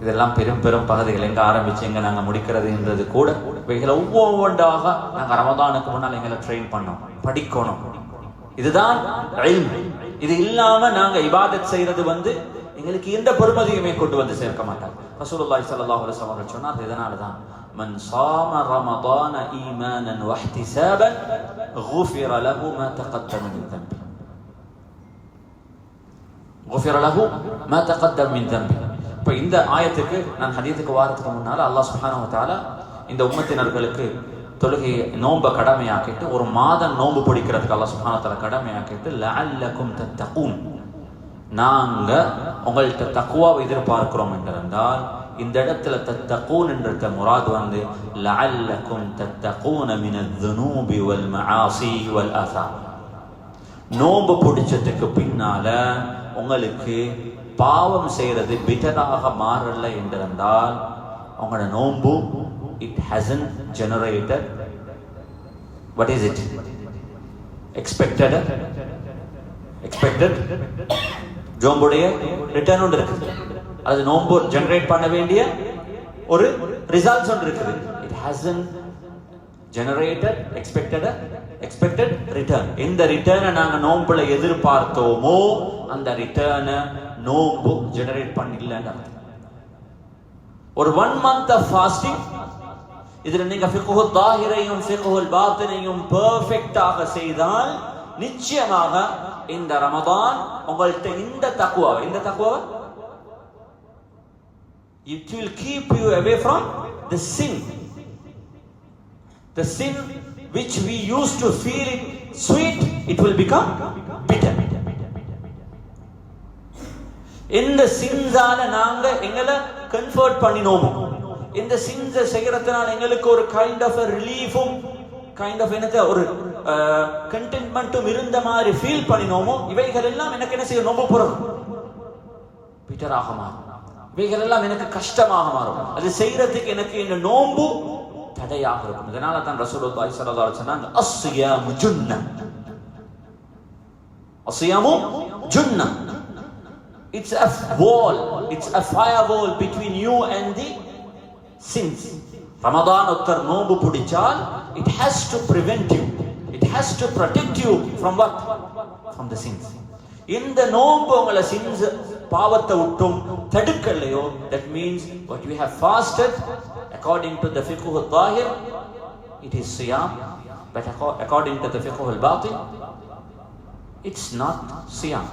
இதெல்லாம் பெரும் பகுதிகள் எங்க ஆரம்பிச்சு எங்க நாங்க முடிக்கிறது என்றது கூட இவைகளை ஒவ்வொன்றாக நாங்க ரமதானுக்கு முன்னால் எங்களை ட்ரெயின் பண்ணோம், படிக்கணும். இதுதான் இல்ம். இது இல்லாம நாங்க இபாதத் செய்யறது எங்களுக்கு எந்த பெருமதியுமே கொண்டு வந்து சேர்க்க மாட்டாங்க. ரசூலுல்லாஹி ஸல்லல்லாஹு அலைஹி வஸல்லம் சொன்னார், இதனாலதான் மன் ஸாம ரமதான ஈமானன் வஹ்திஸாபன் குஃபிர லஹு மா தகத்தம மின் தன்பி. குஃபிர லஹு மா தகத்தம மின் தன்பி. இப்ப இந்த ஆயத்துக்கு நான் ஹதீஸுக்கு வாரத்துக்கு முன்னால அல்லாஹ் சுப்ஹானஹு வ தஆலா இந்த உம்மத்தினர்களுக்கு தொழுகை நோன்பை கடமையாக்கிட்டு ஒரு மாதம் நோன்பு பிடிக்கிறதுக்கு அல்லாஹ் சுப்ஹானஹு வ தஆலா கடமையாக்கிட்டு லஅல்லகும் தத்தகூன், நாங்க உங்கள்கிட்ட தக்வாவை எதிர்பார்க்கிறோம் என்றால் இந்த இடத்துல தத்தகூன் என்ற முராது லஅல்லகும் தத்தகூன மினல் ذுனூபி வல் மஆசி வல் ஆஸாம். நோன்பு பிடிச்சதுக்கு பின்னால உங்களுக்கு பாவம் செய்யறது பிட்டராக மாறல என்றிருந்தால் உங்களோட நோன்பு it hasn't generated what is it expected நோம்புடைய ரிட்டர்ன் ஒன்று இருக்குது. அது நோம்பு ஜெனரேட் பண்ண வேண்டிய ஒரு ரிசல்ட்ஸ் ஒன்று இருக்குது. it hasn't generated expected return. இந்த ரிட்டர்னை நாங்க நோம்புல எதிர்பார்த்தோமோ அந்த ரிட்டர்னை நோம்பு ஜெனரேட் பண்ணல. ஒரு 1 month of fasting, இதுல நீங்க ஃபிக்ஹுல் ஸாஹிரையும் ஃபிக்ஹுல் பாத்தினையும் பெர்ஃபெக்ட்டாக செய்தால் நிச்சயமாக இந்த ரமதான் உங்கள்ட்ட இந்த தக்வா it will keep you away from the sin which we used to feel it sweet, it will become bitter. இந்த சின்ஸால நாங்க எங்களை கன்வெர்ட் பண்ணினோமோ, இந்த சின்ஸை செய்யறதுனால எங்களுக்கு ஒரு கைண்ட் ஆஃப் ரிலீஃபும் கைண்ட் ஆஃப் என்னது ஒரு கண்டென்ட்மெண்ட்டும் இருந்த மாதிரி ஃபீல் பண்ணினோமோ, இவைகள் எல்லாம் எனக்கு என்ன செய்யும்? நோம்பு போறது பீட்டராக மாறும். இவைகள் எல்லாம் எனக்கு கஷ்டமாக மாறும். அது செய்யறதுக்கு எனக்கு இந்த நோம்பு தடையாக இருக்கும். இதனால தான் ரசூலுல்லாஹி ஸல்லல்லாஹு அலைஹி வஸல்லம் சொன்னாங்க, அஸ்ஸியாமு ஜுன்ன, அஸ்ஸியாமு ஜுன்ன. It's a wall, it's a firewall between you and the sins. Ramadan ஒருத்தர் நோம்பு பிடிச்சால் it has to prevent you, it has to protect you from what? From the sins. இந்த நோம்பு உங்களை sins பாவத்தை விட்டும் தடுக்கலையோ, that means what you have fasted according to the fiqh al-zahir it is siyam, but according to the fiqh al-batin it's not siyam.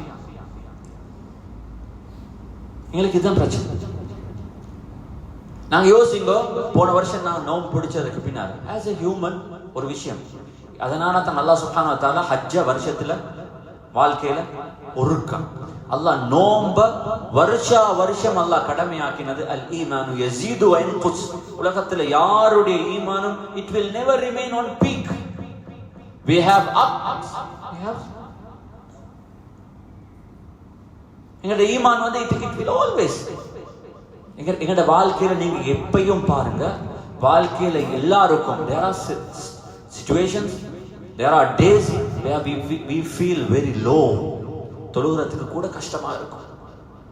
எங்களுக்கு இதுதான் பிரச்சனை. நாங்க யோசிங்க, போன வருஷம் நான் நோம்பு பிடிச்சதுக்கு பின்னால ஆஸ் எ ஹியூமன் ஒரு விஷயம், அதனால தான் அல்லாஹ் சுப்ஹானஹு வ தஆலா ஹஜ்ஜ வருஷத்துல வாழ்க்கையில ஒருக்கம் அல்லாஹ் நோம்ப வருஷம் அல்லாஹ் கடமையாக்கினது. அல் ஈமானு யஸீது வ யன்குஸ். உலகத்துல யாருடைய ஈமானும் it will never remain on peak. we have ups, we have எங்கட ஈமான் வந்து it will always எங்கட வாழ்க்கையில நீங்க எப்பையும் பாருங்க, வாழ்க்கையில எல்லாருக்கும் there are situations, there are days where we feel very low. தொழுகிறதுக்கு கூட கஷ்டமா இருக்கும்.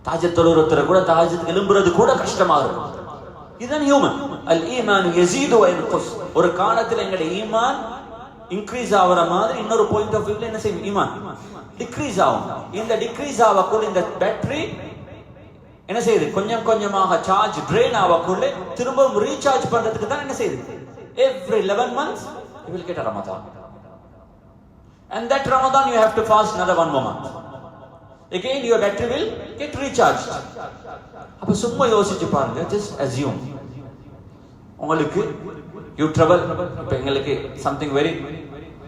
தாஜத் தொழுகிறதுல கூட தாஜத் எழும்புறது கூட கஷ்டமா இருக்கும். இதுதான் ஹியூமன். அல் ஈமான் யஸீது வ யன்குஸ். ஒரு காலத்துல எங்கட ஈமான் இன்க்ரீஸ் ஆகுற மாதிரி இன்னொரு பாயிண்ட் ஆஃப் வியூல என்ன செய்யும்? ஈமான் டிக்ரீஸ் ஆகும். இந்த டிக்ரீஸ் ஆகக்குள்ள இந்த பேட்டரி என்ன செய்யுது? கொஞ்சம் கொஞ்சமாக சார்ஜ் ட்ரெயின் ஆகக்குள்ள திரும்பவும் ரீசார்ஜ் பண்றதுக்கு தான் என்ன செய்யுது? every 11 months you will get a Ramadan, and that Ramadan you have to fast another 1 more month, again your battery will get recharged. அப்ப சும்மா யோசிச்சு பாருங்க, just assume உங்களுக்கு you travel, இப்ப எங்களுக்கு something very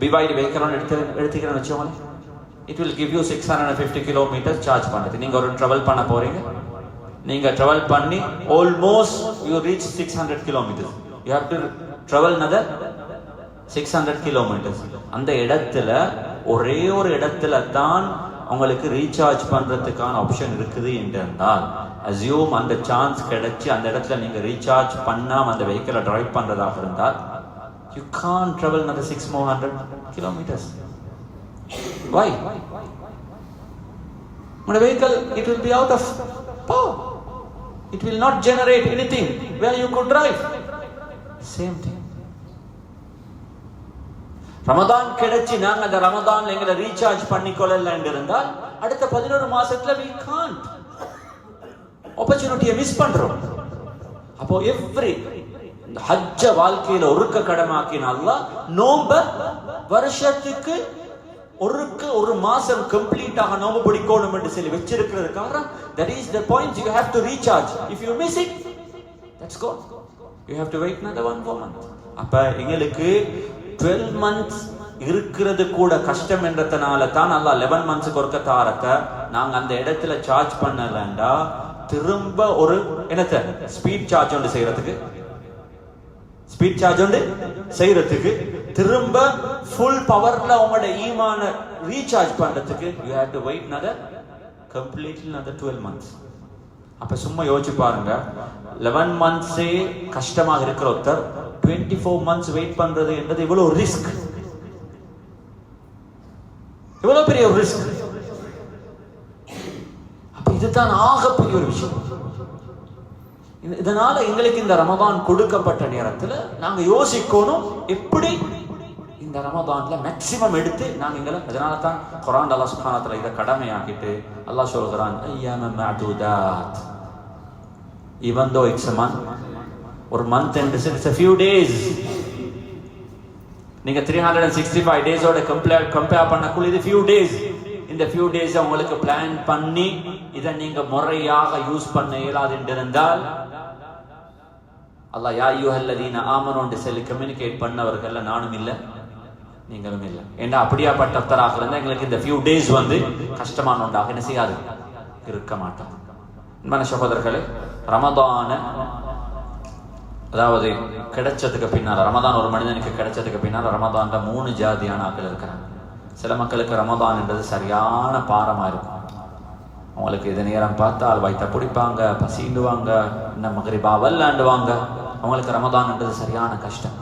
BYD vehicle எடுத்துக்கிறேன்னு வச்சுக்கோங்க, it will give you 650 kilometers charge பண்ணுது. நீங்க ஒரு travel பண்ண போறீங்க, நீங்க travel பண்ணி almost you reach 600 kilometers, you have to travel another 600 kilometers. அந்த இடத்துல ஒரே ஒரு இடத்துல தான் உங்களுக்கு ரீசார்ஜ் பண்றதுக்கான ஆப்ஷன் இருக்குது என்றால், அஸ்யூம் அந்த சான்ஸ் கிடைச்சு அந்த இடத்துல நீங்க ரீசார்ஜ் பண்ணாம அந்த வெஹிக்கிளை டிரைவ் பண்றதாக இருந்தால், you can't travel another 600 kilometers. Why? When a vehicle, it will be out of power, it will not generate anything where you could drive. Same thing. Ramadan கிடைச்சி நாங்க அந்த ரமதான்ல எங்களை ரீசார்ஜ் பண்ணிக்கொள்ளல என்றிருந்தால் அடுத்த 11 மாசத்துல we can't opportunity மிஸ் பண்றோம். அப்போ எவ்ரி ஹஜ்ஜ வாழ்க்கையில ஒருக்க கடமாக்கின அல்லாஹ் நோம்ப வருஷத்துக்கு ஒரு மாசம் கம்ப்ளீட்டாக நோம்பு பிடிக்கணும் என்று சொல்லி வச்சிருக்கிறது காரணம், that is the point you have to recharge. If you miss it, that's gone. You have to wait another 1 more month. அப்ப எங்களுக்கு 12 months இருக்கிறது கூட கஷ்டம் என்றதுனால தான் அல்லாஹ் 11 monthsக்கு ஒருக்க தாரத்தை நாங்க அந்த இடத்துல சார்ஜ் பண்ணலண்டா திரும்ப ஒரு என்னத்த ஸ்பீட் சார்ஜ் ஒன்று செய்யறதுக்கு திரும்ப ஃபுல் பவர்ல உங்களோட ஈமான ரீசார்ஜ் பண்றதுக்கு you have to wait completely another 12 months. அப்ப சும்மா யோசிச்சு பாருங்க, 11 months கஷ்டமாக இருக்கிற ஒருத்தர் 24 months வெயிட் பண்றது என்றது இவ்வளவு ரிஸ்க், இவ்வளவு பெரிய ஒரு ரிஸ்க். அப்ப இதுதான் ஆகப்பெரிய ஒரு விஷயம். இதனால எங்களுக்கு இந்த ரமதான் கொடுக்கப்பட்ட நேரத்துல நாங்க யோசிக்கணும், எப்படி இந்த ரமதான்ல மேக்ஸிமம் எடுத்து நாங்க எங்களை, அதனால தான் குர்ஆன் அல்லாஹ் சுப்ஹானஹு வ தஆலா இத கடமையாக்கிட்டு அல்லாஹ் சொல்றான், அய்யாம மஅதூதாத். even though it's a month, ஒரு month and it's a few days, நீங்க 365 days ஓட கம்பேர் பண்ணக்குள்ள இது few days. இந்த few days உங்களுக்கு பிளான் பண்ணி இதை நீங்க முறையாக யூஸ் பண்ண இயலாது என்றிருந்தால் அல்லாஹ் யா அய்யுஹல்லதீன ஆமனூ என்று சொல்லி கம்யூனிகேட் பண்ணவர்கள் நானும் இல்லை நீங்களும் இல்லை. ஏன்னா அப்படியாப்பட்டவராக இருந்தால் எங்களுக்கு இந்த few days வந்து கஷ்டமான ஒன்றாக என்ன செய்யாது இருக்க மாட்டோம். அன்பான சகோதரர்களே, ரமதான அதாவது கிடைச்சதுக்கு பின்னால், ரமதான் ஒரு மனிதனுக்கு கிடைச்சதுக்கு பின்னால் ரமதான்ல 3 ஜாதியான ஆட்கள் இருக்கிறாங்க. சில மக்களுக்கு ரமதான் என்றது சரியான பாரமா இருக்கும். அவங்களுக்கு இது நேரம் பார்த்தால் வயிற்ற பிடிப்பாங்க, பசிண்டுவாங்க, இன்னும் மகரிபா வல்லாண்டுவாங்க. அவங்களுக்கு ரமதான் என்றது சரியான கஷ்டம்.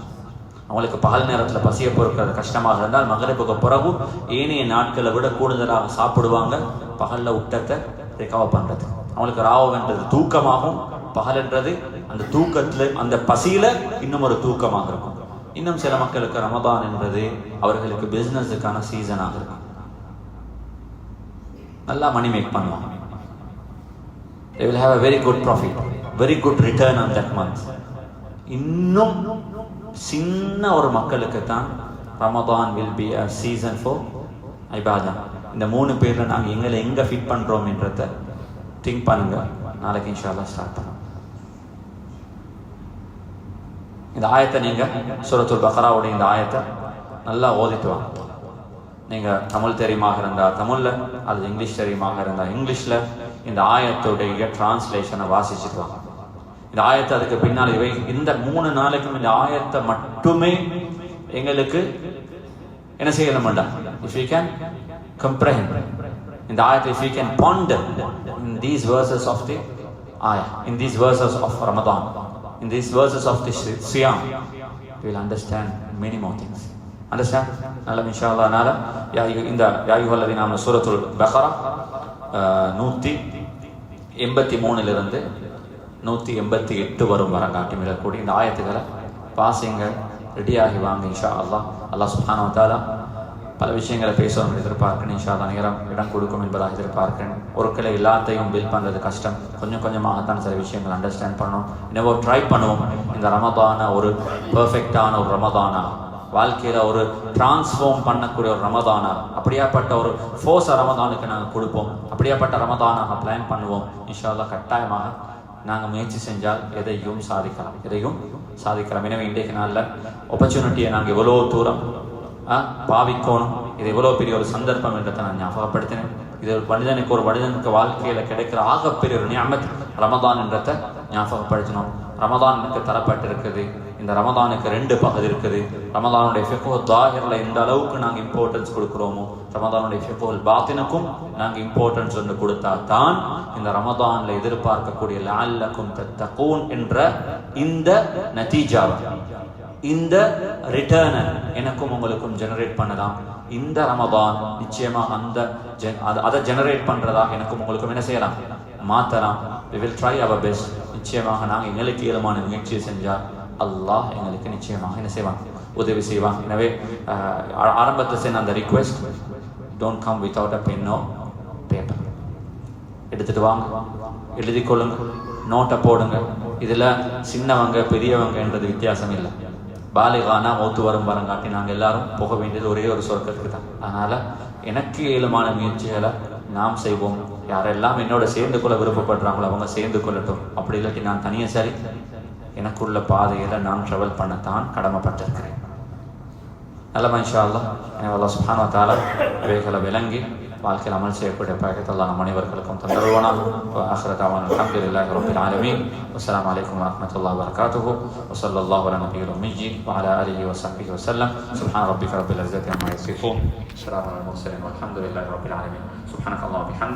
அவங்களுக்கு பகல் நேரத்தில் பசியை பொறுக்கிறது கஷ்டமாக இருந்தால் மகரிபுக்கு பிறகு ஏனைய நாட்களை விட கூடுதலாக சாப்பிடுவாங்க, பகல்ல ஊட்டத்தை ரிகவர் பண்றது. அவங்களுக்கு ராவுன்றது தூக்கமாகும், பகல் என்றது அந்த தூக்கத்துல அந்த பசியில இன்னும் ஒரு தூக்கமாக இருக்கும். இன்னும் சில மக்களுக்கு ரமதான் என்பது அவர்களுக்கு பிசினஸுக்கான சீசனாக இருக்கும். நல்லா மணி மேக் பண்ணுவாங்க. They will have a very good profit, very good return on that month. இன்னும் சின்ன ஒரு மக்களுக்கு தான் Ramadan will be a season for ibadah. இந்த 3 பேர்ல நாங்கள் எங்களை எங்க ஃபிட் பண்றோம் என்றத திங்க் பண்ணுங்க. நாளைக்கு இன்ஷா அல்லாஹ் ஸ்டார்ட் பண்ணலாம். இந்த ஆயத்தை நீங்க சூரத்துல் பக்ராவுடைய இந்த ஆயத்தை நல்லா ஓதிட்டு வாங்க. நீங்க தமிழ் தெரியுமாக இருந்தா தமிழ்ல, அல்லது இங்கிலீஷ் தெரியுமாக இருந்தா இங்கிலீஷ்ல இந்த ஆயத்துடைய டிரான்ஸ்லேஷனை வாசிச்சுட்டு வாங்க. இந்த ஆயத்தை அதுக்கு பின்னால் இவை இந்த 3 நாளைக்கும் இந்த ஆயத்தை மட்டுமே எங்களுக்கு என்ன செய்யல மாட்டோம். If we can comprehend இந்த ஆயத்தை, if we can ponder in these verses of the ayah, in these verses of Ramadan, in these verses of the Siyam, we will understand many more things. Understand? Nalla inshallah nala இந்த யா அய்யுஹல்லதீன ஆமனு சூரத்துல் பக்ரா 183 இருந்து 188 வரும் வர காட்டிமிடக்கூடிய இந்த ஆயத்துக்களை வாசிங்க, ரெடியாகி வாங்க இன்ஷா அல்லாஹ். அல்லாஹ் சுப்ஹானஹு வ தஆலா பல விஷயங்களை பேசணும் எதிர்பார்க்கிறேன். இன்ஷா அல்லாஹ் நேரம் இடம் கொடுக்கும் என்பதாக எதிர்பார்க்கிறேன். ஒரு கிளை எல்லாத்தையும் பில் பண்ணுறது கஷ்டம். கொஞ்சம் கொஞ்சமாகத்தான் சில விஷயங்கள் அண்டர்ஸ்டாண்ட் பண்ணணும். இன்னும் ட்ரை பண்ணுவோம். இந்த ரமதான ஒரு பெர்ஃபெக்டான ஒரு ரமதானா, வாழ்க்கையில ஒரு டிரான்ஸ்ஃபார்ம் பண்ணக்கூடிய ஒரு ரமதானா, அப்படியாப்பட்ட ஒரு ஃபோர்ஸ் ரமதானுக்கு நாங்கள் கொடுப்போம். அப்படியாப்பட்ட ரமதானாக பிளான் பண்ணுவோம். இன்ஷா அல்லாஹ் கட்டாயமாக நாங்கள் முயற்சி செஞ்சால் எதையும் சாதிக்கலாம், எதையும் சாதிக்கலாம். எனவே இன்றைக்கு நாளில் ஆப்பர்ச்சுனிட்டியை நாங்கள் எவ்வளோ தூரம் பாவிக்கணும், இது எவ்வளோ பெரிய ஒரு சந்தர்ப்பம் என்றதை நான் ஞாபகப்படுத்தினேன். இது ஒரு மனிதனுக்கு வாழ்க்கையில கிடைக்கிற ஆகப்பெரிய ஒரு நியமத் ரமதான் என்றதை ஞாபகப்படுத்தினோம். ரமதானுக்கு தரப்பட்டிருக்குது. இந்த ரமதானுக்கு 2 பகுதி இருக்குது. ரமதானுடைய ஃபிக்ஹ் ஸாஹிர்ல எந்த அளவுக்கு நாங்கள் இம்பார்ட்டன்ஸ் கொடுக்குறோமோ, ரமதானுடைய ஃபிக்ஹுல் பாத்தினுக்கும் நாங்கள் இம்பார்ட்டன்ஸ் ஒன்று கொடுத்தா தான் இந்த ரமதான்ல எதிர்பார்க்கக்கூடிய லஅல்லக்கும் தத்தகூன் என்ற இந்த நதீஜா, இந்த ரிட்டர்னை எனக்கும் உங்களுக்கும் ஜெனரேட் பண்ணலாம். இந்த ரமதான் நிச்சயமா அதை ஜெனரேட் பண்றதாக எனக்கும் உங்களுக்கும் என்ன செய்யலாம், மாத்தலாம். we will try our best. நிச்சயமாக நாங்கள் எங்களுக்கு இயலுமான முயற்சியை செஞ்சால் அல்லாஹ் எங்களுக்கு நிச்சயமாக என்ன செய்வான், உதவி செய்வான். எனவே ஆரம்பத்தில் செய்ய அந்த request, don't come without a pen or paper. எடுத்துட்டு வாங்க, எழுதி கொள்ளுங்க, நோட்டை போடுங்க. இதுல சின்னவங்க பெரியவங்க என்றது வித்தியாசம் இல்லை. பாலிகானா மௌத்து வரும் வரங்காட்டி நாங்கள் எல்லாரும் போக வேண்டியது ஒரே ஒரு சொர்க்கத்துக்கு தான். அதனால எனக்கு இயலுமான முயற்சிகளை நாம் செய்வோம். யாரெல்லாம் என்னோட சேர்ந்து கொள்ள விருப்பப்படுறாங்களோ அவங்க சேர்ந்து கொள்ளட்டும். அப்படி இல்லாட்டி நான் தனியாக சரி எனக்குள்ள பாதையில நான் ட்ராவல் பண்ணத்தான் கடமைப்பட்டிருக்கிறேன். நல்லமா இன்ஷா அல்லாஹ். அல்லாஹ் சுப்ஹானஹு வ தஆலா இவைகளை விளங்கி வாழ்க்கையில் அமல் செய்யக்கூடிய பாக்கியத்தை அல்லாஹ் நம் அனைவர்களுக்கும் தந்தருவானாக. ஆகிர தஅவானா அல்ஹம்துலில்லாஹி ரப்பில் ஆலமீன். வஸ்ஸலாமு அலைக்கும் வரஹ்மத்துல்லாஹி வபரகாத்துஹு. வஸல்லல்லாஹு அலா நபியில் உம்மி வஅலா ஆலிஹி வஸஹ்பிஹி வஸல்லம். சுப்ஹான ரப்பிக ரப்பில் இஸ்ஸத்தி அம்மா யசிஃபூன். வஸ்ஸலாமு அலல் முர்ஸலீன் வல்ஹம்துலில்லாஹி ரப்பில் ஆலமீன். சுப்ஹானக்கல்லாஹு வபிஹம்திக்.